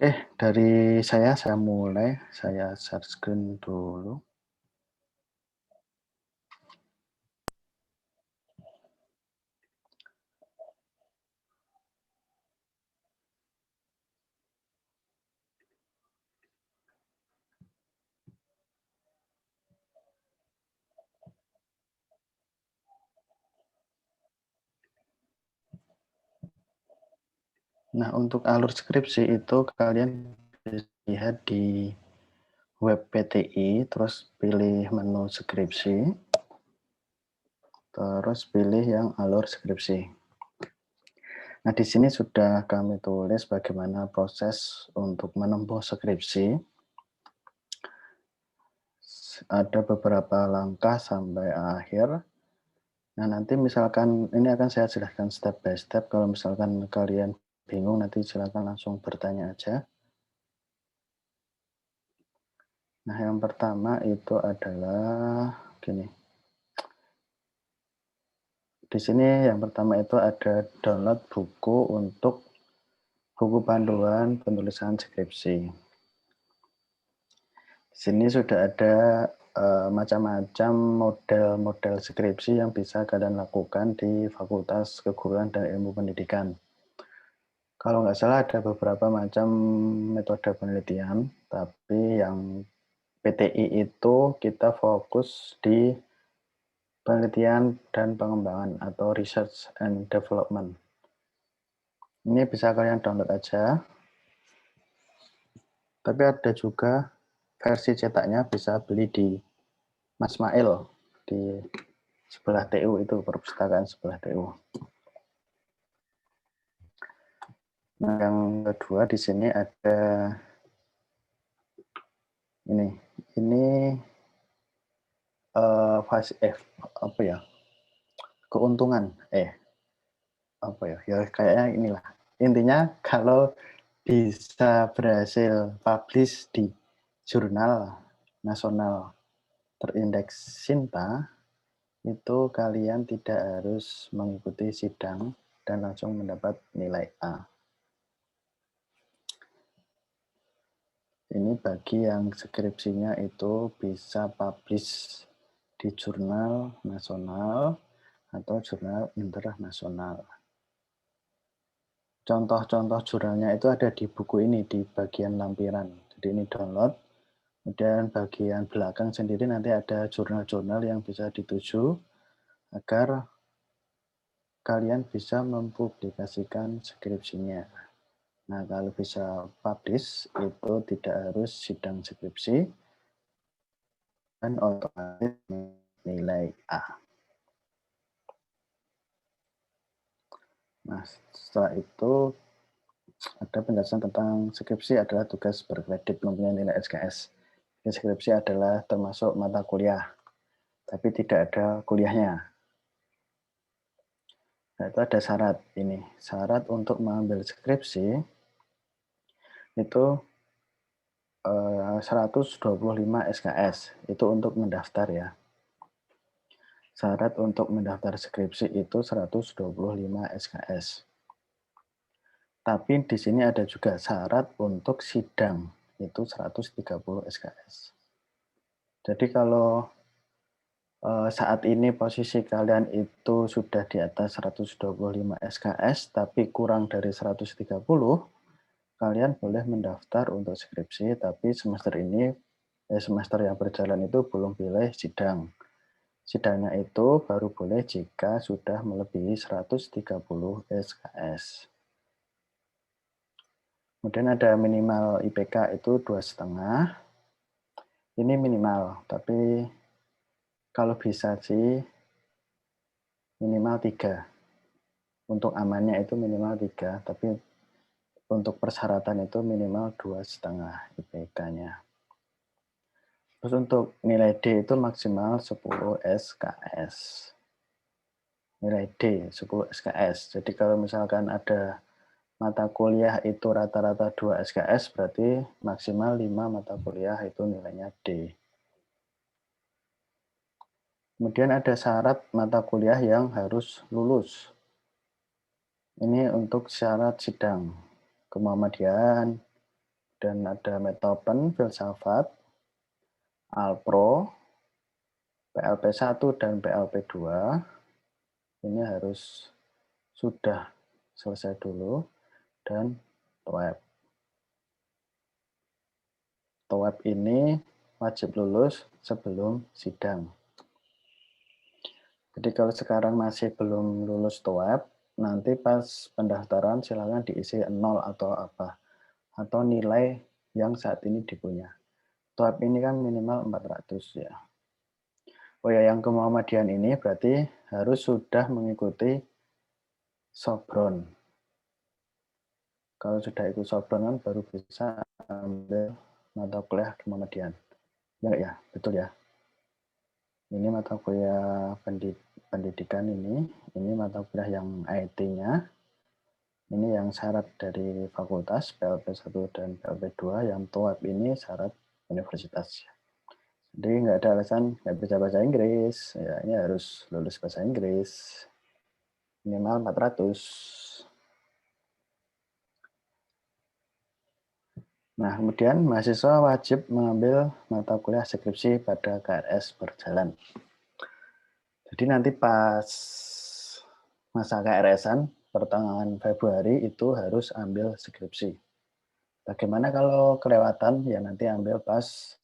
Dari saya mulai, saya share screen dulu. Nah, untuk alur skripsi itu kalian bisa lihat di web PTI, terus pilih menu skripsi, terus pilih yang alur skripsi. Nah, di sini sudah kami tulis bagaimana proses untuk menempuh skripsi. Ada beberapa langkah sampai akhir. Nah, nanti misalkan ini akan saya jelaskan step by step. Kalau misalkan kalian bingung, nanti silakan langsung bertanya aja. Nah, yang pertama itu adalah gini. Di sini yang pertama itu ada download buku untuk buku panduan penulisan skripsi. Di sini sudah ada macam-macam model-model skripsi yang bisa kalian lakukan di Fakultas Keguruan dan Ilmu Pendidikan. Kalau nggak salah ada beberapa macam metode penelitian, tapi yang PTI itu kita fokus di penelitian dan pengembangan atau research and development. Ini bisa kalian download aja. Tapi ada juga versi cetaknya bisa beli di Mas Mail di sebelah TU itu, perpustakaan sebelah TU. Nah, yang kedua di sini ada ini. Ini apa ya? Keuntungan. Apa ya? Ya kayaknya inilah. Intinya kalau bisa berhasil publish di jurnal nasional terindeks Sinta, itu kalian tidak harus mengikuti sidang dan langsung mendapat nilai A. Ini bagi yang skripsinya itu bisa publish di jurnal nasional atau jurnal internasional. Contoh-contoh jurnalnya itu ada di buku ini, di bagian lampiran. Jadi ini download, kemudian bagian belakang sendiri nanti ada jurnal-jurnal yang bisa dituju agar kalian bisa mempublikasikan skripsinya. Nah, kalau bisa publish, itu tidak harus sidang skripsi, dan otomatis nilai A. Nah, setelah itu ada penjelasan tentang skripsi adalah tugas berkredit mempunyai nilai SKS. Skripsi adalah termasuk mata kuliah, tapi tidak ada kuliahnya. Nah, itu ada syarat ini. Syarat untuk mengambil skripsi itu 125 SKS. Itu untuk mendaftar ya. Syarat untuk mendaftar skripsi itu 125 SKS. Tapi di sini ada juga syarat untuk sidang, itu 130 SKS. Jadi kalau saat ini posisi kalian itu sudah di atas 125 SKS, tapi kurang dari 130, kalian boleh mendaftar untuk skripsi, tapi semester ini, semester yang berjalan itu belum boleh sidang. Sidangnya itu baru boleh jika sudah melebihi 130 SKS. Kemudian ada minimal IPK itu 2,5. Ini minimal, tapi kalau bisa sih minimal 3. Untuk amannya itu minimal 3, tapi untuk persyaratan itu minimal 2,5 IPK-nya. Terus untuk nilai D itu maksimal 10 SKS. Nilai D 10 SKS. Jadi kalau misalkan ada mata kuliah itu rata-rata 2 SKS, berarti maksimal 5 mata kuliah itu nilainya D. Kemudian ada syarat mata kuliah yang harus lulus. Ini untuk syarat sidang. Kemuhamadian, dan ada Metopen, Filsafat, Alpro, PLP1 dan PLP2 ini harus sudah selesai dulu, dan TOEIC. TOEIC ini wajib lulus sebelum sidang. Jadi kalau sekarang masih belum lulus TOEIC, nanti pas pendaftaran silakan diisi 0 atau apa, atau nilai yang saat ini dipunya. TOEIC ini kan minimal 400 ya. Oh ya, yang ke Muhammadiyah ini berarti harus sudah mengikuti Sopron. Kalau sudah ikut Sopron kan baru bisa ambil mata kuliah ke Muhammadiyah. Ya, betul ya. Ini mata kuliah pendidikan ini mata kuliah yang IT-nya. Ini yang syarat dari fakultas PLP1 dan PLP2, yang TOEIC ini syarat universitas. Jadi nggak ada alasan nggak bisa bahasa Inggris, ya ini harus lulus bahasa Inggris minimal 400. Nah, kemudian mahasiswa wajib mengambil mata kuliah skripsi pada KRS berjalan. Jadi nanti pas masa KRS-an, pertengahan Februari itu harus ambil skripsi. Bagaimana kalau kelewatan, ya nanti ambil pas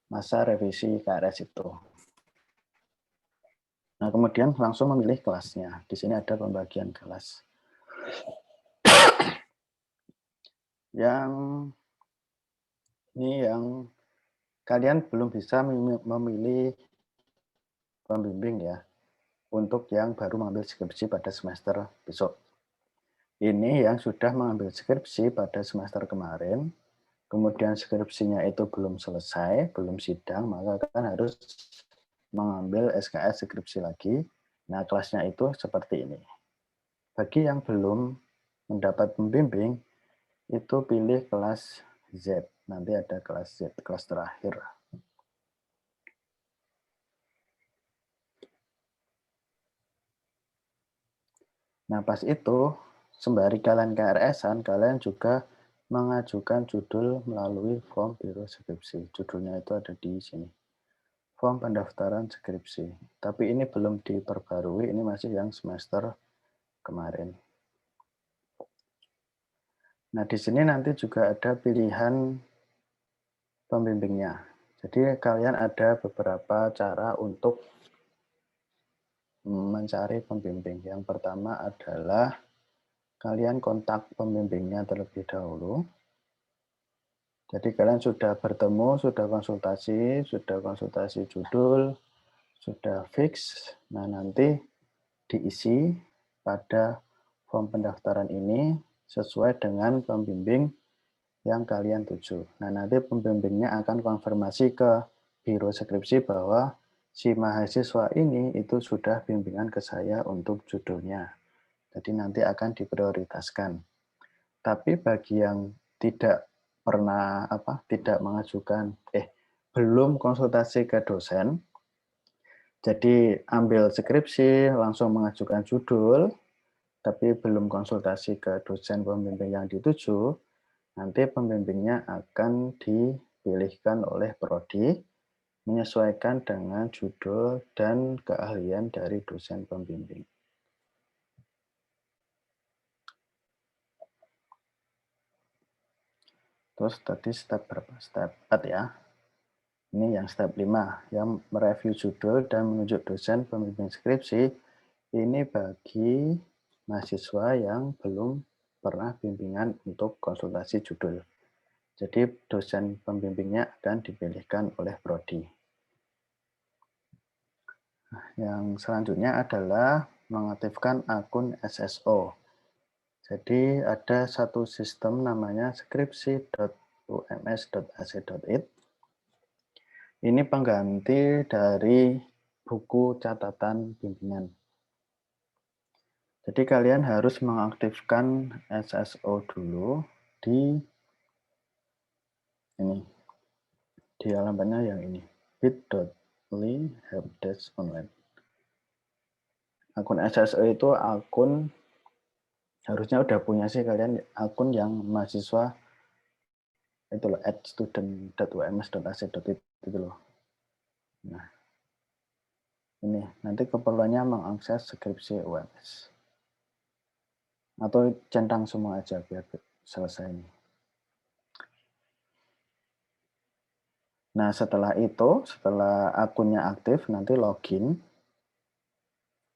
masa revisi KRS itu. Nah, kemudian langsung memilih kelasnya. Di sini ada pembagian kelas. Yang ini yang kalian belum bisa memilih pembimbing ya, untuk yang baru mengambil skripsi pada semester besok. Ini yang sudah mengambil skripsi pada semester kemarin, kemudian skripsinya itu belum selesai, belum sidang, maka kan harus mengambil SKS skripsi lagi. Nah, kelasnya itu seperti ini. Bagi yang belum mendapat pembimbing, itu pilih kelas Z. Nanti ada kelas Z, kelas terakhir. Nah, pas itu, sembari kalian KRS-an, kalian juga mengajukan judul melalui form biro skripsi. Judulnya itu ada di sini. Form pendaftaran skripsi. Tapi ini belum diperbarui, ini masih yang semester kemarin. Nah, di sini nanti juga ada pilihan pembimbingnya. Jadi kalian ada beberapa cara untuk mencari pembimbing. Yang pertama adalah kalian kontak pembimbingnya terlebih dahulu. Jadi kalian sudah bertemu, sudah konsultasi judul, sudah fix. Nah, nanti diisi pada form pendaftaran ini sesuai dengan pembimbing yang kalian tuju. Nah, nanti pembimbingnya akan konfirmasi ke biro skripsi bahwa si mahasiswa ini itu sudah bimbingan ke saya untuk judulnya. Jadi nanti akan diprioritaskan. Tapi bagi yang tidak pernah tidak mengajukan belum konsultasi ke dosen, jadi ambil skripsi langsung mengajukan judul, tapi belum konsultasi ke dosen pembimbing yang dituju, nanti pembimbingnya akan dipilihkan oleh prodi menyesuaikan dengan judul dan keahlian dari dosen pembimbing. Terus tadi step berapa? Step 4 ya. Ini yang step 5, yang mereview judul dan menunjuk dosen pembimbing skripsi. Ini bagi mahasiswa yang belum pernah bimbingan untuk konsultasi judul. Jadi dosen pembimbingnya akan dipilihkan oleh prodi. Nah, yang selanjutnya adalah mengaktifkan akun SSO. Jadi ada satu sistem namanya skripsi.ums.ac.id. Ini pengganti dari buku catatan bimbingan. Jadi kalian harus mengaktifkan SSO dulu di ini. Di alamatnya yang ini, bit.ly helpdesk online. Akun SSO itu akun, harusnya udah punya sih kalian, akun yang mahasiswa itu loh, @student.ums.ac.id itu loh. Nah, ini nanti keperluannya mengakses skripsi UMS. Atau centang semua aja biar selesai ini. Nah, setelah itu, setelah akunnya aktif, nanti login.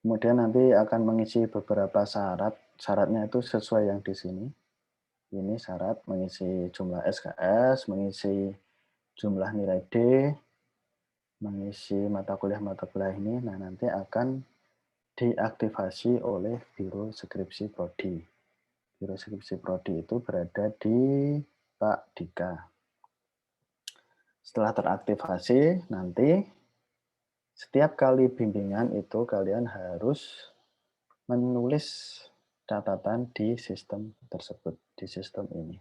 Kemudian nanti akan mengisi beberapa syarat. Syaratnya itu sesuai yang di sini. Ini syarat mengisi jumlah SKS, mengisi jumlah nilai D, mengisi mata kuliah ini. Nah, nanti akan diaktifasi oleh Biro Skripsi Prodi. Biro Skripsi Prodi itu berada di Pak Dika. Setelah teraktivasi, nanti setiap kali bimbingan itu kalian harus menulis catatan di sistem tersebut, di sistem ini.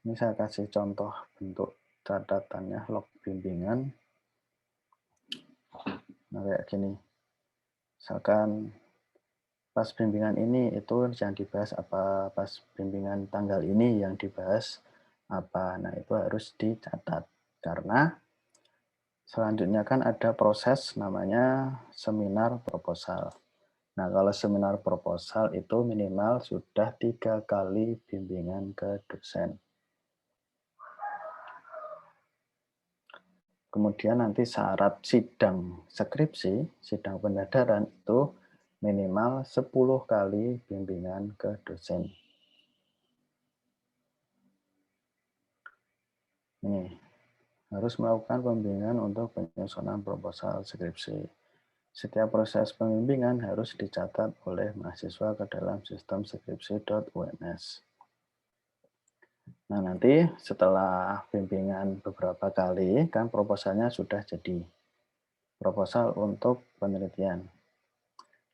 Ini saya kasih contoh bentuk catatannya, log bimbingan. Nah, kayak gini. Misalkan pas bimbingan ini itu yang dibahas apa, pas bimbingan tanggal ini yang dibahas apa. Nah, itu harus dicatat. Karena selanjutnya kan ada proses namanya seminar proposal. Nah, kalau seminar proposal itu minimal sudah 3 kali bimbingan ke dosen. Kemudian nanti syarat sidang skripsi, sidang penyadaran itu minimal 10 kali bimbingan ke dosen. Nih, harus melakukan pembimbingan untuk penyusunan proposal skripsi. Setiap proses pembimbingan harus dicatat oleh mahasiswa ke dalam sistem skripsi.ums. Nah, nanti setelah bimbingan beberapa kali, kan proposalnya sudah jadi. Proposal untuk penelitian.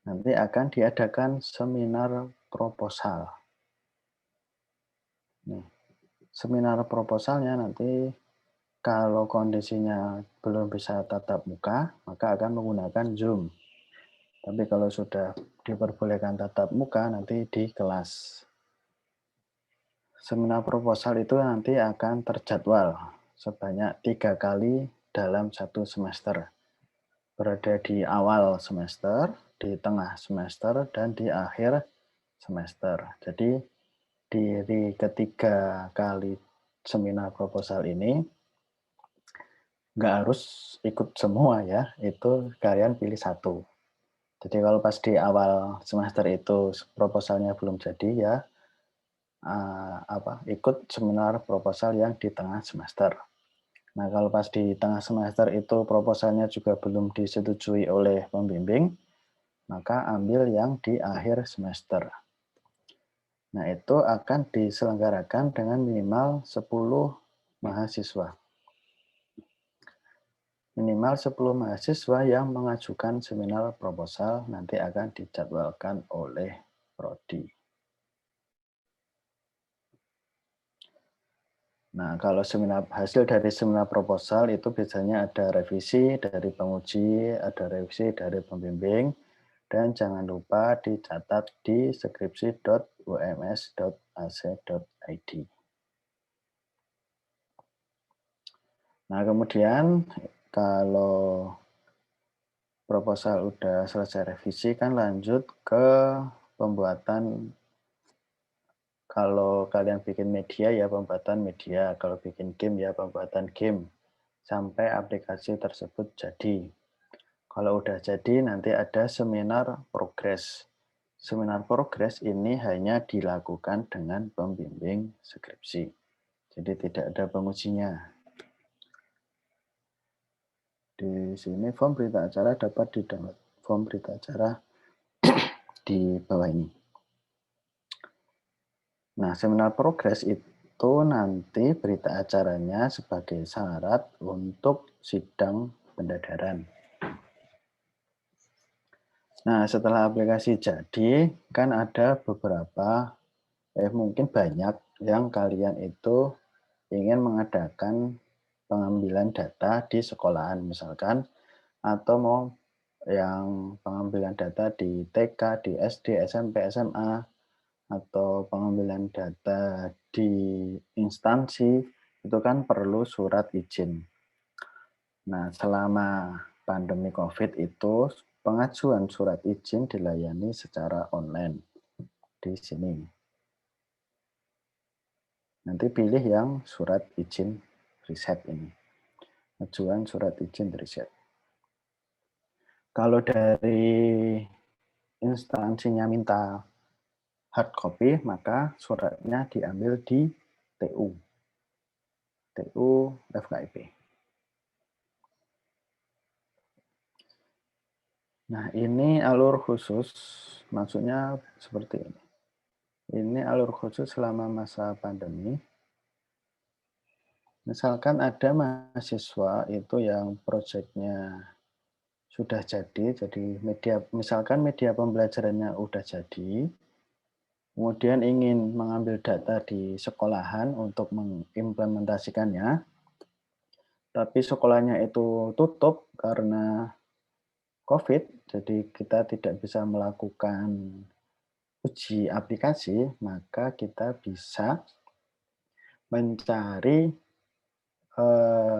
Nanti akan diadakan seminar proposal. Nih, seminar proposalnya nanti kalau kondisinya belum bisa tatap muka, maka akan menggunakan Zoom. Tapi kalau sudah diperbolehkan tatap muka, nanti di kelas. Seminar proposal itu nanti akan terjadwal sebanyak 3 kali dalam 1 semester. Berada di awal semester, di tengah semester, dan di akhir semester. Jadi di ketiga kali seminar proposal ini nggak harus ikut semua ya, itu kalian pilih satu. Jadi kalau pas di awal semester itu proposalnya belum jadi ya, ikut seminar proposal yang di tengah semester. Nah, kalau pas di tengah semester itu proposalnya juga belum disetujui oleh pembimbing, maka ambil yang di akhir semester. Nah, itu akan diselenggarakan dengan minimal 10 mahasiswa. Minimal 10 mahasiswa yang mengajukan seminar proposal nanti akan dijadwalkan oleh prodi. Nah, kalau hasil dari seminar proposal itu biasanya ada revisi dari penguji, ada revisi dari pembimbing, dan jangan lupa dicatat di skripsi.ums.ac.id. Nah, kemudian kalau proposal udah selesai revisi kan lanjut ke pembuatan. Kalau kalian bikin media ya pembuatan media, kalau bikin game ya pembuatan game sampai aplikasi tersebut jadi. Kalau udah jadi nanti ada seminar progres. Seminar progres ini hanya dilakukan dengan pembimbing skripsi. Jadi tidak ada pengujinya. Di sini form berita acara dapat di-download. Form berita acara di bawah ini. Nah, seminar progres itu nanti berita acaranya sebagai syarat untuk sidang pendadaran. Nah, setelah aplikasi jadi, kan ada beberapa, mungkin banyak yang kalian itu ingin mengadakan pengambilan data di sekolahan misalkan, atau mau yang pengambilan data di TK, di SD, SMP, SMA, atau pengambilan data di instansi itu kan perlu surat izin. Nah, selama pandemi COVID itu pengajuan surat izin dilayani secara online di sini. Nanti pilih yang surat izin riset ini. Pengajuan surat izin riset. Kalau dari instansinya minta hard copy, maka suratnya diambil di TU, TU FKIP. Nah, ini alur khusus, maksudnya seperti ini. Ini alur khusus selama masa pandemi. Misalkan ada mahasiswa itu yang proyeknya sudah jadi media, misalkan media pembelajarannya udah jadi, kemudian ingin mengambil data di sekolahan untuk mengimplementasikannya, tapi sekolahnya itu tutup karena COVID, jadi kita tidak bisa melakukan uji aplikasi, maka kita bisa mencari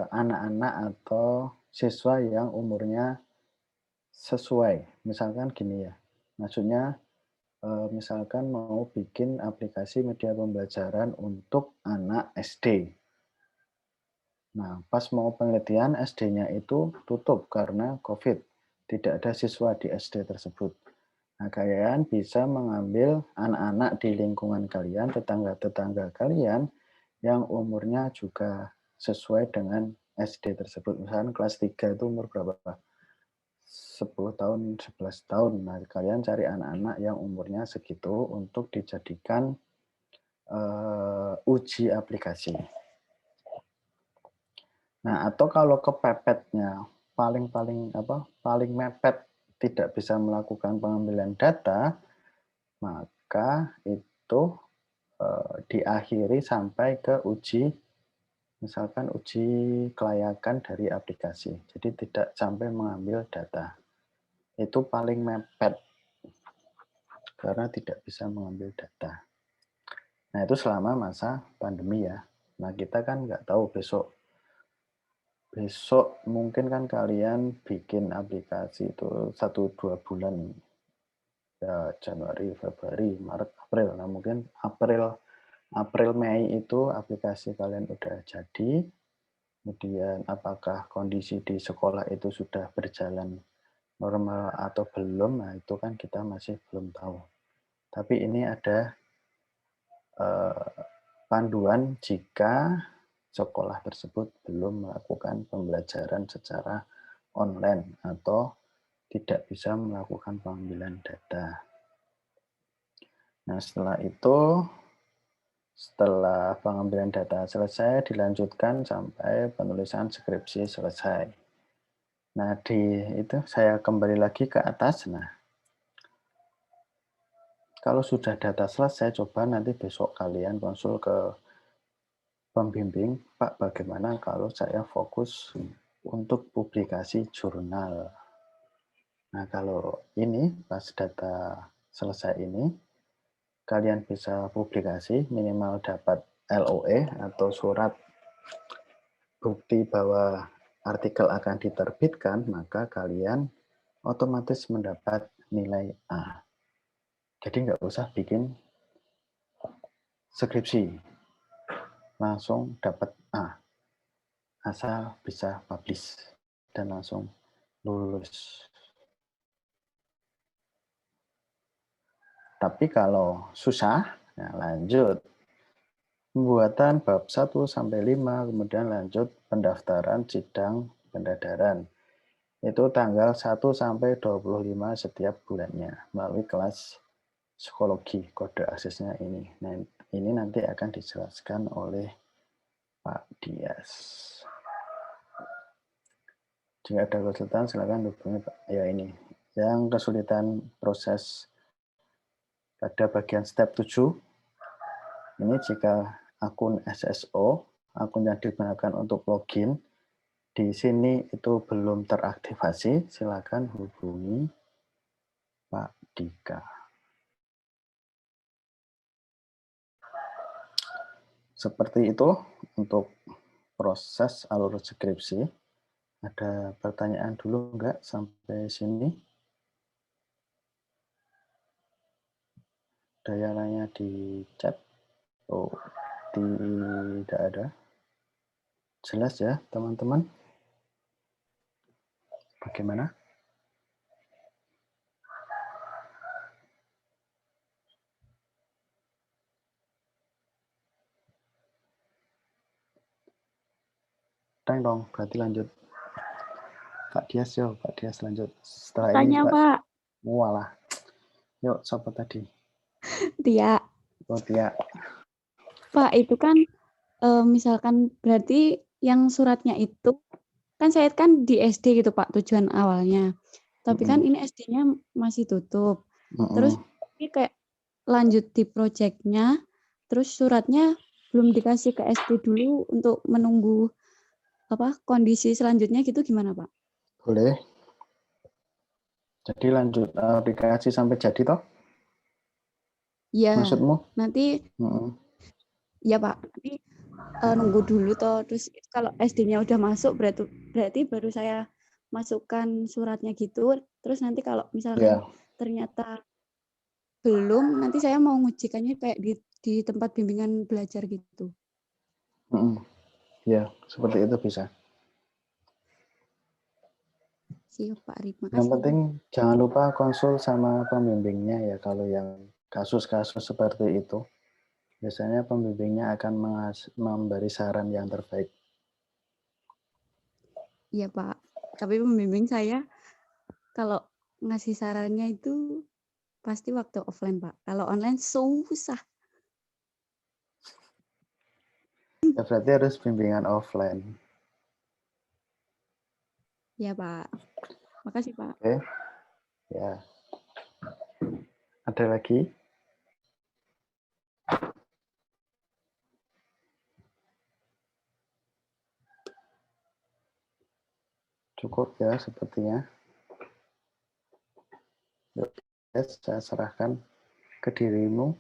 anak-anak atau siswa yang umurnya sesuai. Misalkan gini ya, maksudnya misalkan mau bikin aplikasi media pembelajaran untuk anak SD. Nah, pas mau penelitian SD-nya itu tutup karena COVID. Tidak ada siswa di SD tersebut. Nah, kalian bisa mengambil anak-anak di lingkungan kalian, tetangga-tetangga kalian yang umurnya juga sesuai dengan SD tersebut. Misalkan kelas 3 itu umur berapa? 10 tahun, 11 tahun. Nah, kalian cari anak-anak yang umurnya segitu untuk dijadikan uji aplikasi. Nah, atau kalau kepepetnya paling mepet tidak bisa melakukan pengambilan data, maka itu diakhiri sampai ke uji, misalkan uji kelayakan dari aplikasi. Jadi tidak sampai mengambil data. Itu paling mepet karena tidak bisa mengambil data. Nah, itu selama masa pandemi ya. Nah, kita kan nggak tahu besok. Besok mungkin kan kalian bikin aplikasi itu 1-2 bulan. Ya, Januari, Februari, Maret, April. Nah, mungkin April, Mei itu aplikasi kalian udah jadi. Kemudian apakah kondisi di sekolah itu sudah berjalan normal atau belum, nah itu kan kita masih belum tahu. Tapi ini ada panduan jika sekolah tersebut belum melakukan pembelajaran secara online atau tidak bisa melakukan pengambilan data. Nah, setelah pengambilan data selesai, dilanjutkan sampai penulisan skripsi selesai. Nah, itu saya kembali lagi ke atas. Nah, kalau sudah data selesai, coba nanti besok kalian konsul ke pembimbing, Pak, bagaimana kalau saya fokus untuk publikasi jurnal. Nah, kalau ini pas data selesai ini, kalian bisa publikasi minimal dapat LOE atau surat bukti bahwa artikel akan diterbitkan, maka kalian otomatis mendapat nilai A. Jadi nggak usah bikin skripsi, langsung dapat A, asal bisa publish dan langsung lulus. Tapi kalau susah, ya lanjut. Pembuatan bab 1-5, kemudian lanjut pendaftaran sidang pendadaran. Itu tanggal 1-25 setiap bulannya melalui kelas psikologi kode aksesnya ini. Nah, ini nanti akan dijelaskan oleh Pak Dias. Jika ada kesulitan silakan hubungi Pak. Ya ini, yang kesulitan proses pada bagian step 7, ini jika akun SSO, akun yang digunakan untuk login, di sini itu belum teraktivasi, silakan hubungi Pak Dika. Seperti itu untuk proses alur skripsi. Ada pertanyaan dulu enggak sampai sini? Ada yang nanya di chat? Oh, tidak ada. Jelas ya, teman-teman? Bagaimana? Teng dong, berarti lanjut. Pak Dias, yuk, Pak Dias lanjut. Setelah ini Tanya, Pak, Pak. mualah. Yuk, siapa tadi? Tia. Oh, Tia. Pak, itu kan misalkan berarti yang suratnya itu kan saya kan di SD gitu Pak tujuan awalnya. Tapi kan ini SD-nya masih tutup. Terus ini kayak lanjut di proyeknya, terus suratnya belum dikasih ke SD dulu untuk menunggu apa kondisi selanjutnya gitu gimana Pak? Boleh. Jadi lanjut aplikasi sampai jadi toh? Iya, Maksudmu? nanti ya Pak, nanti nunggu dulu toh. Terus kalau SD-nya udah masuk berarti baru saya masukkan suratnya gitu. Terus nanti kalau misalkan Ya. ternyata belum, nanti saya mau ngujikannya kayak di tempat bimbingan belajar gitu. Ya, seperti itu bisa. Siap Pak Arif, Yang makasih. penting jangan lupa konsul sama pembimbingnya ya kalau yang kasus-kasus seperti itu. Biasanya pembimbingnya akan memberi saran yang terbaik. Iya Pak, tapi pembimbing saya kalau ngasih sarannya itu pasti waktu offline Pak. Kalau online susah. Ya berarti harus bimbingan offline. Ya Pak, makasih Pak. Oke, ya. Ada lagi? Cukup ya sepertinya. Yuk, saya serahkan ke dirimu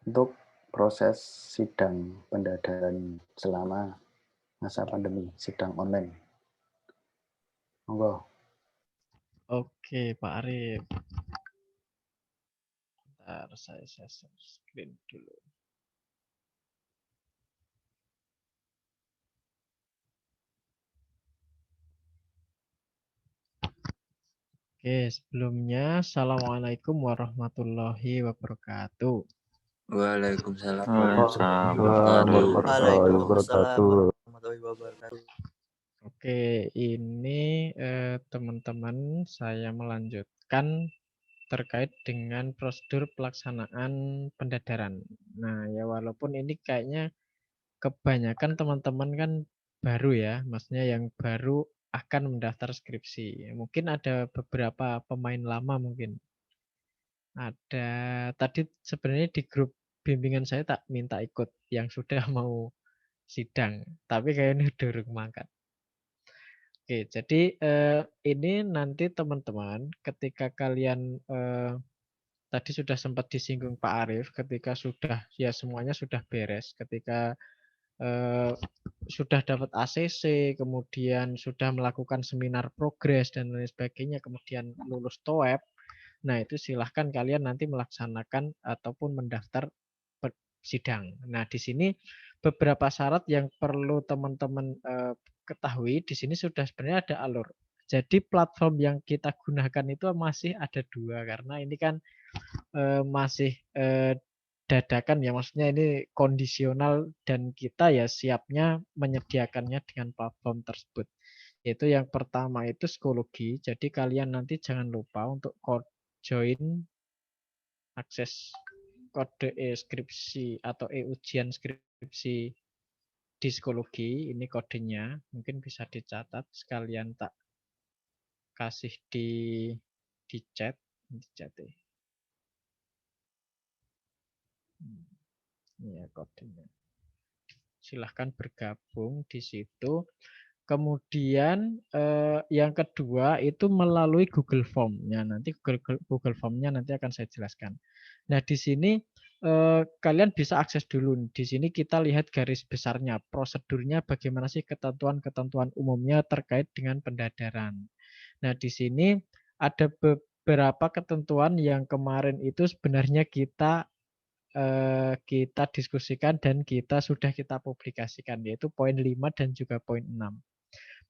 untuk proses sidang pendadaran selama masa pandemi, sidang online. Monggo. Oke, Pak Arif. Bentar, saya share screen dulu. Oke, sebelumnya Assalamualaikum warahmatullahi wabarakatuh. Waalaikumsalam warahmatullahi wabarakatuh. Oke, ini teman-teman saya melanjutkan terkait dengan prosedur pelaksanaan pendadaran. Nah, ya walaupun ini kayaknya kebanyakan teman-teman kan baru ya, maksudnya yang baru akan mendaftar skripsi. Mungkin ada beberapa pemain lama mungkin. Ada tadi sebenarnya di grup bimbingan saya tak minta ikut yang sudah mau sidang, tapi kayaknya durung mangkat. Oke, jadi ini nanti teman-teman ketika kalian tadi sudah sempat disinggung Pak Arif, ketika sudah ya semuanya sudah beres, ketika sudah dapat ACC, kemudian sudah melakukan seminar progres dan lain sebagainya, kemudian lulus TOEP. Nah, itu silahkan kalian nanti melaksanakan ataupun mendaftar sidang. Nah, di sini beberapa syarat yang perlu teman-teman ketahui. Di sini sudah sebenarnya ada alur. Jadi platform yang kita gunakan itu masih ada dua karena ini kan masih dadakan ya, maksudnya ini kondisional dan kita ya siapnya menyediakannya dengan platform tersebut. Yaitu yang pertama itu psikologi. Jadi kalian nanti jangan lupa untuk join akses kode e-skripsi atau e-ujian skripsi di psikologi. Ini kodenya, mungkin bisa dicatat sekalian tak kasih di chat, ya. Ini ya kodenya. Silahkan bergabung di situ. Kemudian yang kedua itu melalui Google Form-nya. Nanti Google Form-nya nanti akan saya jelaskan. Nah, di sini kalian bisa akses dulu. Di sini kita lihat garis besarnya, prosedurnya bagaimana sih ketentuan-ketentuan umumnya terkait dengan pendadaran. Nah, di sini ada beberapa ketentuan yang kemarin itu sebenarnya kita diskusikan dan sudah kita publikasikan, yaitu poin 5 dan juga poin 6.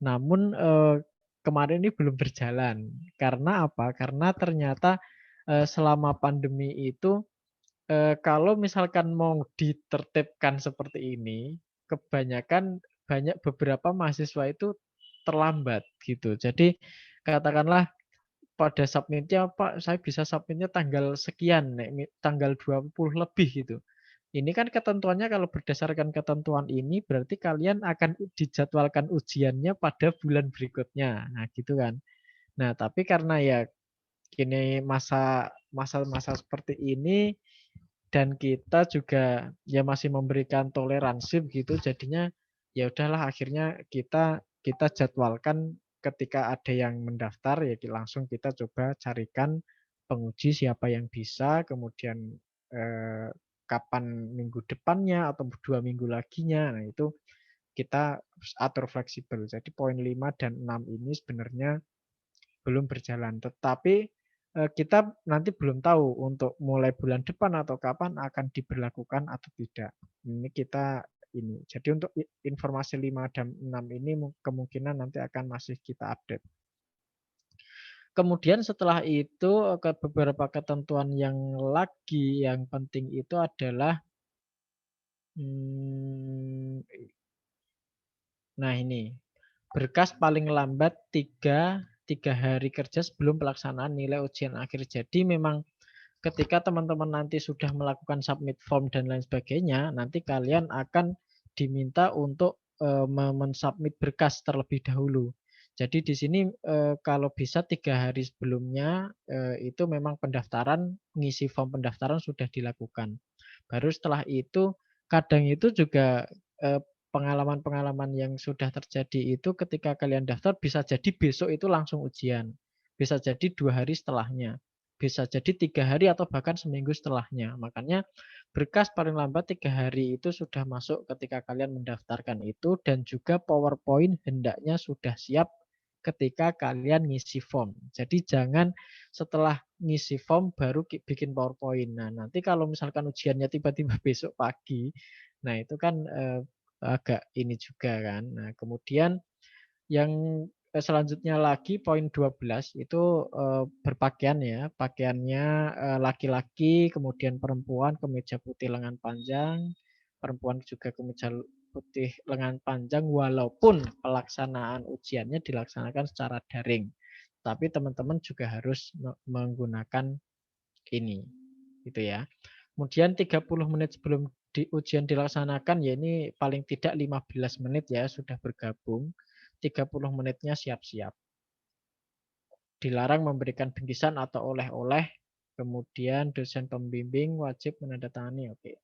Namun kemarin ini belum berjalan. Karena apa? Karena ternyata selama pandemi itu kalau misalkan mau ditertibkan seperti ini, kebanyakan beberapa mahasiswa itu terlambat gitu. Jadi katakanlah pada submitnya Pak, saya bisa submitnya tanggal sekian, tanggal 20 lebih gitu. Ini kan ketentuannya kalau berdasarkan ketentuan ini berarti kalian akan dijadwalkan ujiannya pada bulan berikutnya. Nah, gitu kan. Nah, tapi karena ya kini masa-masa seperti ini dan kita juga ya masih memberikan toleransi begitu, jadinya ya udahlah akhirnya kita jadwalkan ketika ada yang mendaftar ya langsung kita coba carikan penguji siapa yang bisa, kemudian kapan minggu depannya atau 2 minggu laginya. Nah, itu kita atur fleksibel. Jadi poin 5 dan 6 ini sebenarnya belum berjalan. Tetapi kita nanti belum tahu untuk mulai bulan depan atau kapan akan diberlakukan atau tidak. Ini kita ini. Jadi untuk informasi 5 dan 6 ini kemungkinan nanti akan masih kita update. Kemudian setelah itu ke beberapa ketentuan yang lagi yang penting itu adalah nah ini berkas paling lambat 3 hari kerja sebelum pelaksanaan nilai ujian akhir. Jadi memang ketika teman-teman nanti sudah melakukan submit form dan lain sebagainya, nanti kalian akan diminta untuk mensubmit berkas terlebih dahulu. Jadi di sini kalau bisa 3 hari sebelumnya itu memang pendaftaran, ngisi form pendaftaran sudah dilakukan. Baru setelah itu kadang itu juga pengalaman-pengalaman yang sudah terjadi itu ketika kalian daftar bisa jadi besok itu langsung ujian. Bisa jadi 2 hari setelahnya. Bisa jadi 3 hari atau bahkan seminggu setelahnya. Makanya berkas paling lambat 3 hari itu sudah masuk ketika kalian mendaftarkan itu dan juga PowerPoint hendaknya sudah siap ketika kalian ngisi form. Jadi jangan setelah ngisi form baru bikin PowerPoint. Nah, nanti kalau misalkan ujiannya tiba-tiba besok pagi, nah itu kan agak ini juga kan. Nah, kemudian yang selanjutnya lagi poin 12 itu berpakaian ya. Pakaiannya laki-laki, kemudian perempuan kemeja putih lengan panjang, perempuan juga kemeja putih lengan panjang walaupun pelaksanaan ujiannya dilaksanakan secara daring. Tapi teman-teman juga harus menggunakan ini. Gitu ya. Kemudian 30 menit sebelum ujian dilaksanakan, ya ini paling tidak 15 menit ya sudah bergabung. 30 menitnya siap-siap. Dilarang memberikan bingkisan atau oleh-oleh. Kemudian dosen pembimbing wajib menandatangani. Oke.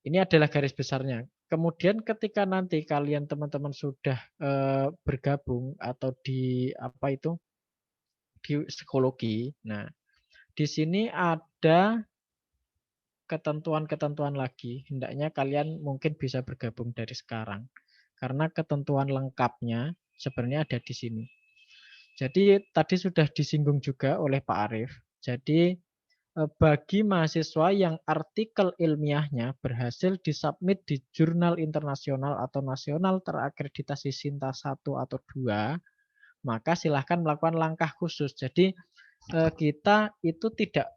Ini adalah garis besarnya. Kemudian ketika nanti kalian teman-teman sudah bergabung atau di apa itu di psikologi. Nah, di sini ada ketentuan-ketentuan lagi, hendaknya kalian mungkin bisa bergabung dari sekarang. Karena ketentuan lengkapnya sebenarnya ada di sini. Jadi tadi sudah disinggung juga oleh Pak Arief. Jadi bagi mahasiswa yang artikel ilmiahnya berhasil disubmit di jurnal internasional atau nasional terakreditasi Sinta 1 atau 2, maka silahkan melakukan langkah khusus. Jadi kita itu tidak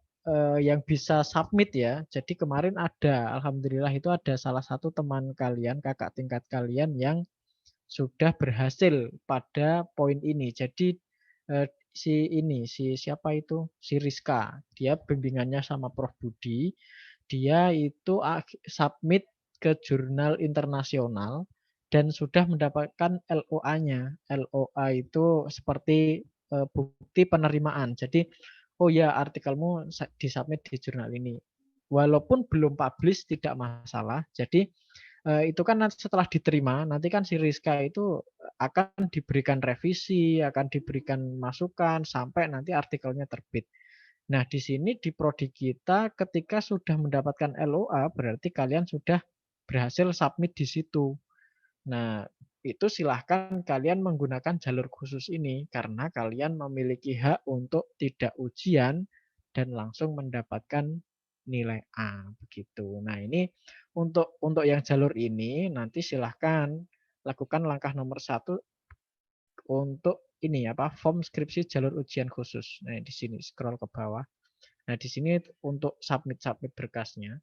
yang bisa submit ya. Jadi kemarin ada, alhamdulillah itu ada salah satu teman kalian, kakak tingkat kalian yang sudah berhasil pada poin ini. Jadi si siapa itu? Si Rizka. Dia bimbingannya sama Prof Budi. Dia itu submit ke jurnal internasional dan sudah mendapatkan LOA-nya. LOA itu seperti bukti penerimaan. Jadi oh ya artikelmu disubmit di jurnal ini. Walaupun belum publish tidak masalah. Jadi itu kan nanti setelah diterima, nanti kan si Rizka itu akan diberikan revisi, akan diberikan masukan sampai nanti artikelnya terbit. Nah, di sini di prodi kita ketika sudah mendapatkan LOA berarti kalian sudah berhasil submit di situ. Nah, itu silahkan kalian menggunakan jalur khusus ini karena kalian memiliki hak untuk tidak ujian dan langsung mendapatkan nilai A begitu. Nah, ini untuk yang jalur ini nanti silahkan lakukan langkah nomor 1 untuk ini apa form skripsi jalur ujian khusus. Nah, di sini scroll ke bawah. Nah, di sini untuk submit berkasnya.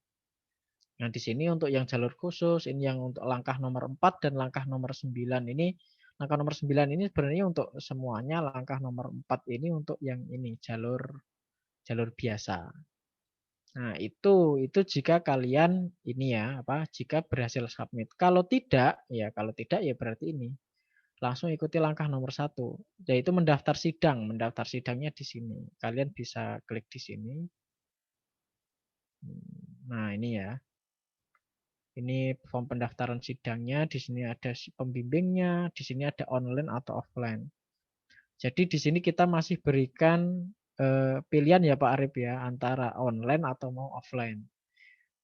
Nah, di sini untuk yang jalur khusus, ini yang untuk langkah nomor 4 dan langkah nomor 9 ini. Langkah nomor 9 ini sebenarnya untuk semuanya, langkah nomor 4 ini untuk yang ini jalur biasa. Nah, itu jika kalian ini ya, apa? Jika berhasil submit. Kalau tidak ya berarti ini. Langsung ikuti langkah nomor 1, yaitu mendaftar sidang. Mendaftar sidangnya di sini. Kalian bisa klik di sini. Nah, ini ya. Ini form pendaftaran sidangnya, di sini ada pembimbingnya, di sini ada online atau offline. Jadi di sini kita masih berikan pilihan ya Pak Arif ya, antara online atau mau offline.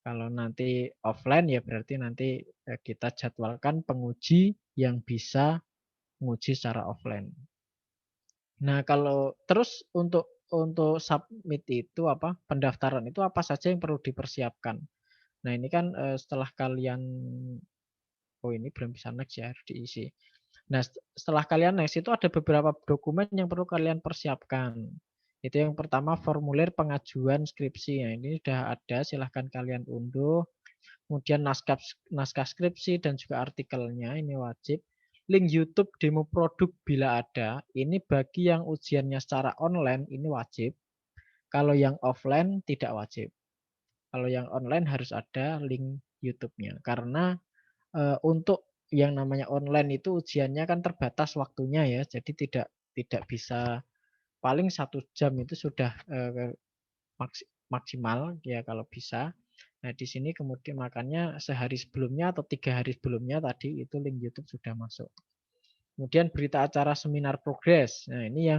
Kalau nanti offline ya berarti nanti kita jadwalkan penguji yang bisa menguji secara offline. Nah, kalau terus untuk submit itu apa? Pendaftaran itu apa saja yang perlu dipersiapkan? Nah, ini kan setelah kalian ini belum bisa next ya, harus diisi. Nah, setelah kalian next itu ada beberapa dokumen yang perlu kalian persiapkan. Itu yang pertama formulir pengajuan skripsi. Nah, ini sudah ada, silahkan kalian unduh. Kemudian naskah skripsi dan juga artikelnya ini wajib. Link YouTube demo produk bila ada. Ini bagi yang ujiannya secara online ini wajib. Kalau yang offline tidak wajib. Kalau yang online harus ada link YouTube-nya. Karena untuk yang namanya online itu ujiannya kan terbatas waktunya ya. Jadi tidak bisa, paling 1 jam itu sudah maksimal ya kalau bisa. Nah, di sini kemudian makanya sehari sebelumnya atau 3 hari sebelumnya tadi itu link YouTube sudah masuk. Kemudian berita acara seminar progres. Nah, ini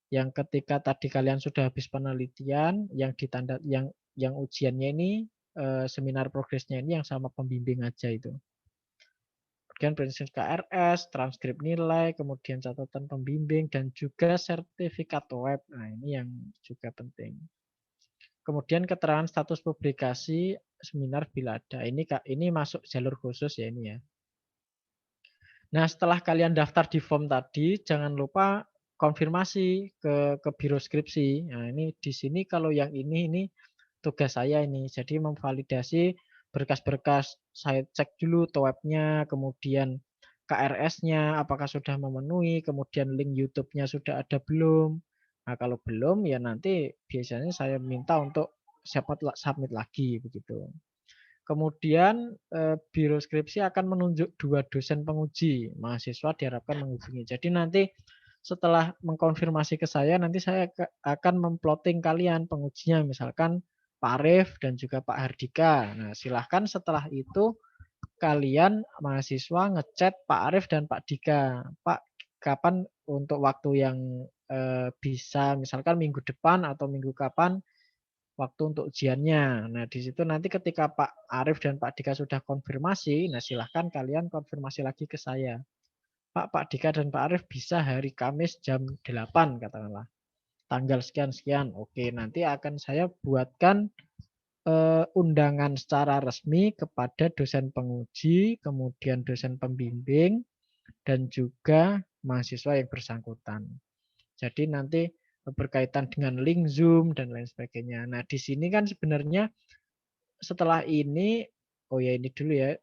yang ketika tadi kalian sudah habis penelitian, yang ujiannya ini seminar progresnya ini yang sama pembimbing aja itu. Kemudian prinsip KRS, transkrip nilai, kemudian catatan pembimbing, dan juga sertifikat web. Nah, ini yang juga penting. Kemudian keterangan status publikasi seminar bila ada. Ini masuk jalur khusus ya ini ya. Nah, setelah kalian daftar di form tadi, jangan lupa konfirmasi ke biro skripsi. Nah, ini di sini kalau yang ini tugas saya ini. Jadi memvalidasi berkas-berkas, saya cek dulu webnya, kemudian KRS-nya apakah sudah memenuhi, kemudian link YouTube-nya sudah ada belum. Nah, kalau belum ya nanti biasanya saya minta untuk submit lagi begitu. Kemudian biro skripsi akan menunjuk 2 dosen penguji. Mahasiswa diharapkan menghubungi. Jadi nanti setelah mengkonfirmasi ke saya, nanti saya akan memplotting kalian pengujinya. Misalkan Pak Arif dan juga Pak Hardika. Nah, silahkan setelah itu kalian mahasiswa ngechat Pak Arif dan Pak Dika. Pak, kapan untuk waktu yang bisa, misalkan minggu depan atau minggu kapan waktu untuk ujiannya. Nah, di situ nanti ketika Pak Arif dan Pak Dika sudah konfirmasi, nah silahkan kalian konfirmasi lagi ke saya. Pak Dika dan Pak Arif bisa hari Kamis jam 8 katakanlah. Tanggal sekian-sekian. Oke, nanti akan saya buatkan undangan secara resmi kepada dosen penguji, kemudian dosen pembimbing, dan juga mahasiswa yang bersangkutan. Jadi nanti berkaitan dengan link Zoom dan lain sebagainya. Nah, di sini kan sebenarnya setelah ini, oh ya ini dulu ya.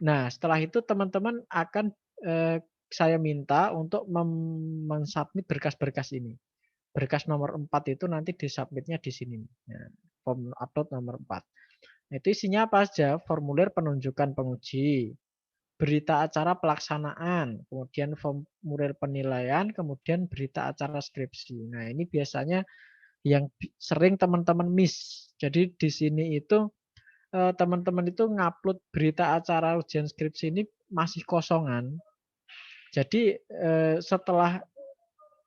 Nah, setelah itu teman-teman akan saya minta untuk mensubmit berkas-berkas ini. Berkas nomor 4 itu nanti disubmitnya di sini. Nah, form upload nomor 4. Nah, itu isinya apa aja? Formulir penunjukan penguji, berita acara pelaksanaan, kemudian formulir penilaian, kemudian berita acara skripsi. Nah, ini biasanya yang sering teman-teman miss. Jadi di sini itu teman-teman itu ngupload berita acara ujian skripsi ini masih kosongan. Jadi setelah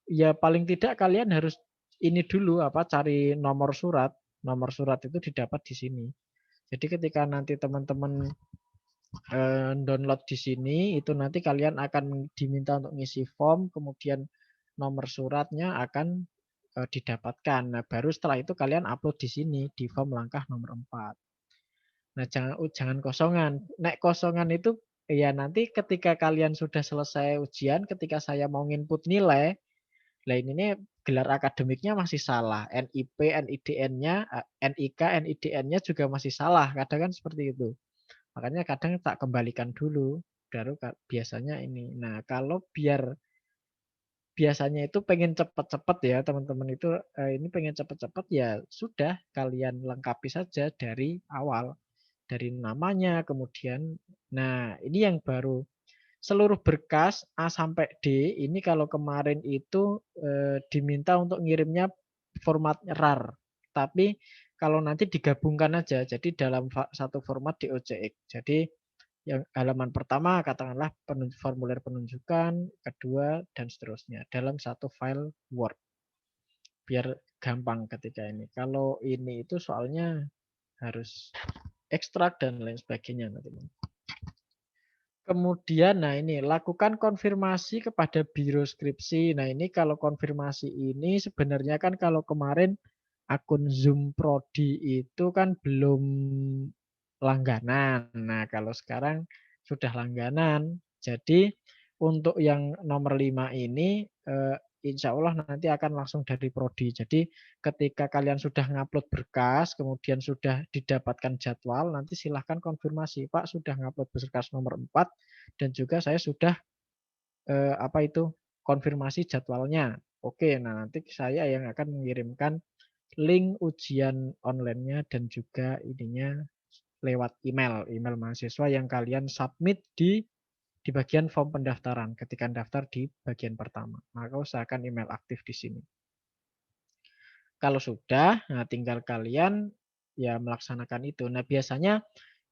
ya paling tidak kalian harus ini dulu cari nomor surat. Nomor surat itu didapat di sini. Jadi ketika nanti teman-teman download di sini, itu nanti kalian akan diminta untuk ngisi form, kemudian nomor suratnya akan didapatkan. Nah, baru setelah itu kalian upload di sini di form langkah nomor 4. Nah, jangan kosongan. Nek kosongan itu ya nanti ketika kalian sudah selesai ujian, ketika saya mau input nilai, lah ini gelar akademiknya masih salah. NIP, NIDN-nya, NIK, NIDN-nya juga masih salah. Kadang kan seperti itu. Makanya kadang tak kembalikan dulu. Baru biasanya ini. Nah, kalau biasanya itu pengen cepat-cepat ya teman-teman itu ini pengen cepat-cepat ya sudah kalian lengkapi saja dari awal. Dari namanya kemudian. Nah, ini yang baru. Seluruh berkas A sampai D ini kalau kemarin itu diminta untuk ngirimnya format RAR. Tapi kalau nanti digabungkan aja, jadi dalam satu format di OCX. Jadi yang halaman pertama katakanlah formulir penunjukan, kedua dan seterusnya dalam satu file Word. Biar gampang ketika ini. Kalau ini itu soalnya harus ekstrak dan lain sebagainya nanti. Kemudian, nah ini lakukan konfirmasi kepada biro skripsi. Nah ini kalau konfirmasi ini sebenarnya kan kalau kemarin akun Zoom Prodi itu kan belum langganan. Nah kalau sekarang sudah langganan. Jadi untuk yang nomor 5 ini insya Allah nanti akan langsung dari Prodi. Jadi ketika kalian sudah ngupload berkas, kemudian sudah didapatkan jadwal, nanti silahkan konfirmasi. Pak sudah ngupload berkas nomor 4 dan juga saya sudah konfirmasi jadwalnya. Oke, nah nanti saya yang akan mengirimkan link ujian online-nya dan juga ininya lewat email mahasiswa yang kalian submit di bagian form pendaftaran ketika daftar di bagian pertama. Maka usahakan email aktif di sini. Kalau sudah, nah tinggal kalian ya melaksanakan itu. Nah biasanya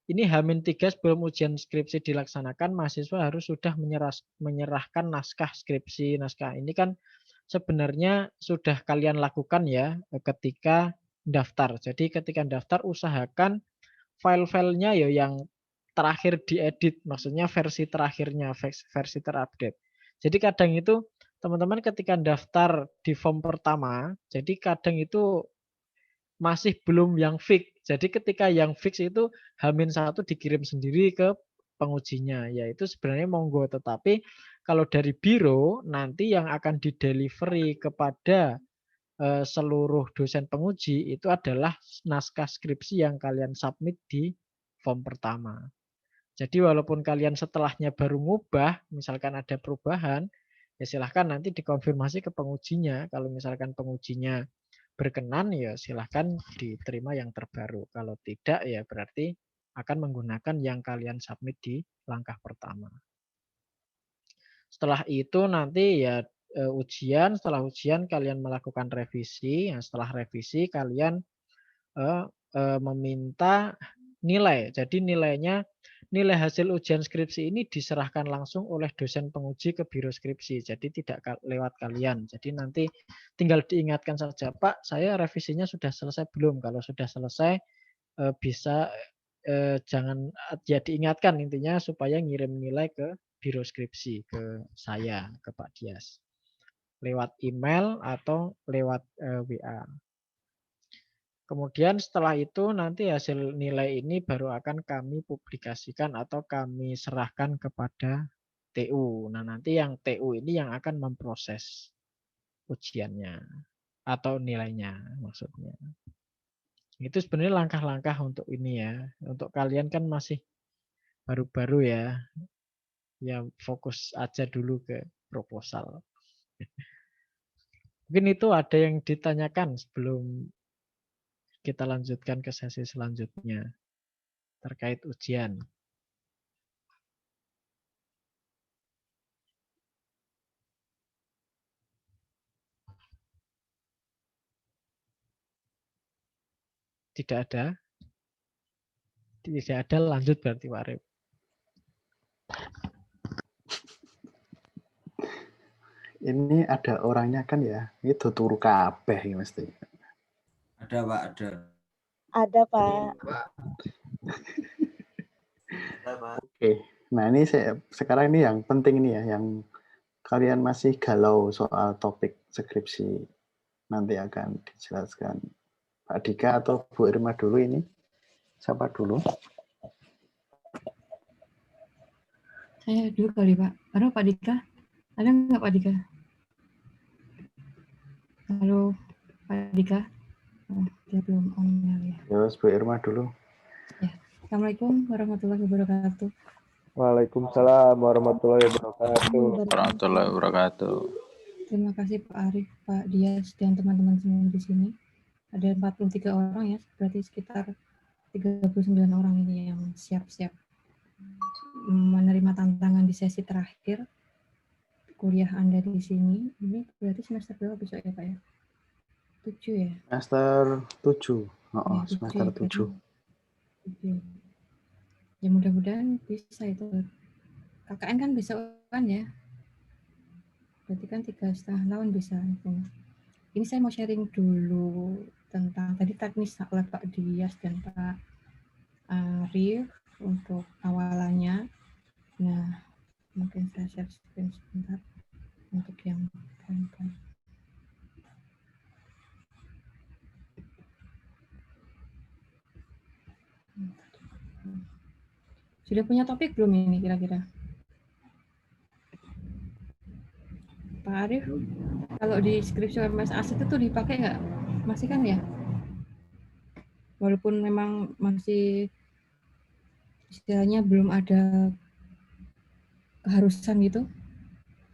ini H-3 sebelum ujian skripsi dilaksanakan, mahasiswa harus sudah menyerahkan naskah skripsi. Naskah ini kan sebenarnya sudah kalian lakukan ya ketika daftar. Jadi ketika daftar usahakan file-filenya ya yang terakhir diedit, maksudnya versi terakhirnya, versi terupdate. Jadi kadang itu teman-teman ketika daftar di form pertama, jadi kadang itu masih belum yang fix. Jadi ketika yang fix itu H-1 dikirim sendiri ke pengujinya. Yaitu sebenarnya monggo. Tetapi kalau dari biro nanti yang akan didelivery kepada seluruh dosen penguji itu adalah naskah skripsi yang kalian submit di form pertama. Jadi walaupun kalian setelahnya baru ngubah, misalkan ada perubahan, ya silahkan nanti dikonfirmasi ke pengujinya. Kalau misalkan pengujinya berkenan, ya silahkan diterima yang terbaru. Kalau tidak, ya berarti akan menggunakan yang kalian submit di langkah pertama. Setelah itu nanti ya ujian, setelah ujian kalian melakukan revisi. Nah, setelah revisi kalian meminta nilai. Jadi nilai hasil ujian skripsi ini diserahkan langsung oleh dosen penguji ke biro skripsi. Jadi tidak lewat kalian. Jadi nanti tinggal diingatkan saja, Pak, saya revisinya sudah selesai belum? Kalau sudah selesai bisa jangan ya diingatkan intinya supaya ngirim nilai ke biro skripsi ke saya, ke Pak Dias. Lewat email atau lewat WA. Kemudian setelah itu nanti hasil nilai ini baru akan kami publikasikan atau kami serahkan kepada TU. Nah nanti yang TU ini yang akan memproses ujiannya atau nilainya maksudnya. Itu sebenarnya langkah-langkah untuk ini ya. Untuk kalian kan masih baru-baru ya. Ya fokus aja dulu ke proposal. Mungkin itu ada yang ditanyakan sebelum kita lanjutkan ke sesi selanjutnya terkait ujian. Tidak ada? Tidak ada, lanjut berarti Pak Arif. Ini ada orangnya kan ya? Itu turu kabeh ya mesti. Ada Pak, ada. Ada Pak. Oke. Nah ini sekarang ini yang penting nih ya, yang kalian masih galau soal topik skripsi. Nanti akan dijelaskan Pak Dika atau Bu Irma dulu ini. Siapa dulu? Saya dulu kali Pak. Halo Pak Dika. Ada nggak Pak Dika? Halo Pak Dika. Oh, dia belum on ya. Terus Bu Irma dulu. Ya. Assalamualaikum warahmatullahi wabarakatuh. Waalaikumsalam warahmatullahi wabarakatuh. Warahmatullahi wabarakatuh. Terima kasih Pak Arif, Pak Dias, dan teman-teman semua di sini. Ada 43 orang ya, berarti sekitar 39 orang ini yang siap-siap menerima tantangan di sesi terakhir kuliah Anda di sini. Ini berarti semester berapa besok ya Pak ya? 7 ya? Semester 7. Oh, Ya, semester 7. Ya mudah-mudahan bisa itu. KKN kan besok kan ya? Berarti kan 3,5 tahun bisa. Ini saya mau sharing dulu tentang tadi teknis oleh Pak Dias dan Pak Arif untuk awalannya. Nah, mungkin saya share screen sebentar untuk yang poin-poin. Sudah punya topik belum ini kira-kira? Pak Arif, kalau di skripsi MS Asset itu dipakai nggak? Masih kan ya? Walaupun memang masih istilahnya belum ada keharusan gitu.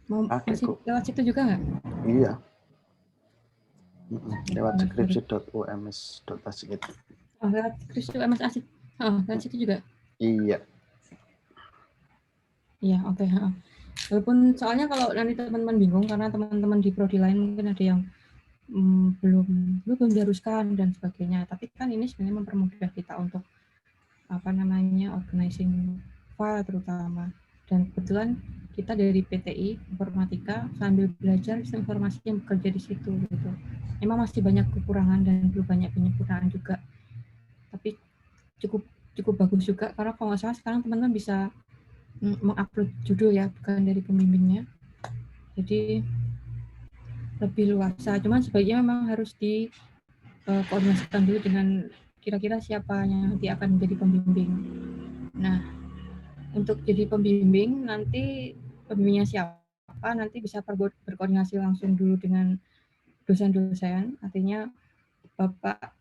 Masih lewat situ juga nggak? Iya. Lewat skripsi.ums.asik itu. Oh, lewat skripsi MS Asset. Oh, lewat situ juga? Iya. Iya, oke. Walaupun soalnya kalau nanti teman-teman bingung karena teman-teman di prodi lain mungkin ada yang belum diharuskan dan sebagainya. Tapi kan ini sebenarnya mempermudah kita untuk organizing file terutama. Dan kebetulan kita dari PTI Informatika sambil belajar sistem informasi yang bekerja di situ gitu. Memang masih banyak kekurangan dan belum banyak penyempurnaan juga. Tapi cukup bagus juga karena kalau nggak salah sekarang teman-teman bisa mengupload judul ya, bukan dari pembimbingnya. Jadi lebih luasa. Cuman sebaiknya memang harus dikoordinasikan dulu dengan kira-kira siapa yang nanti akan menjadi pembimbing. Nah, untuk jadi pembimbing nanti pembimbingnya siapa nanti bisa berkoordinasi langsung dulu dengan dosen-dosen. Artinya bapak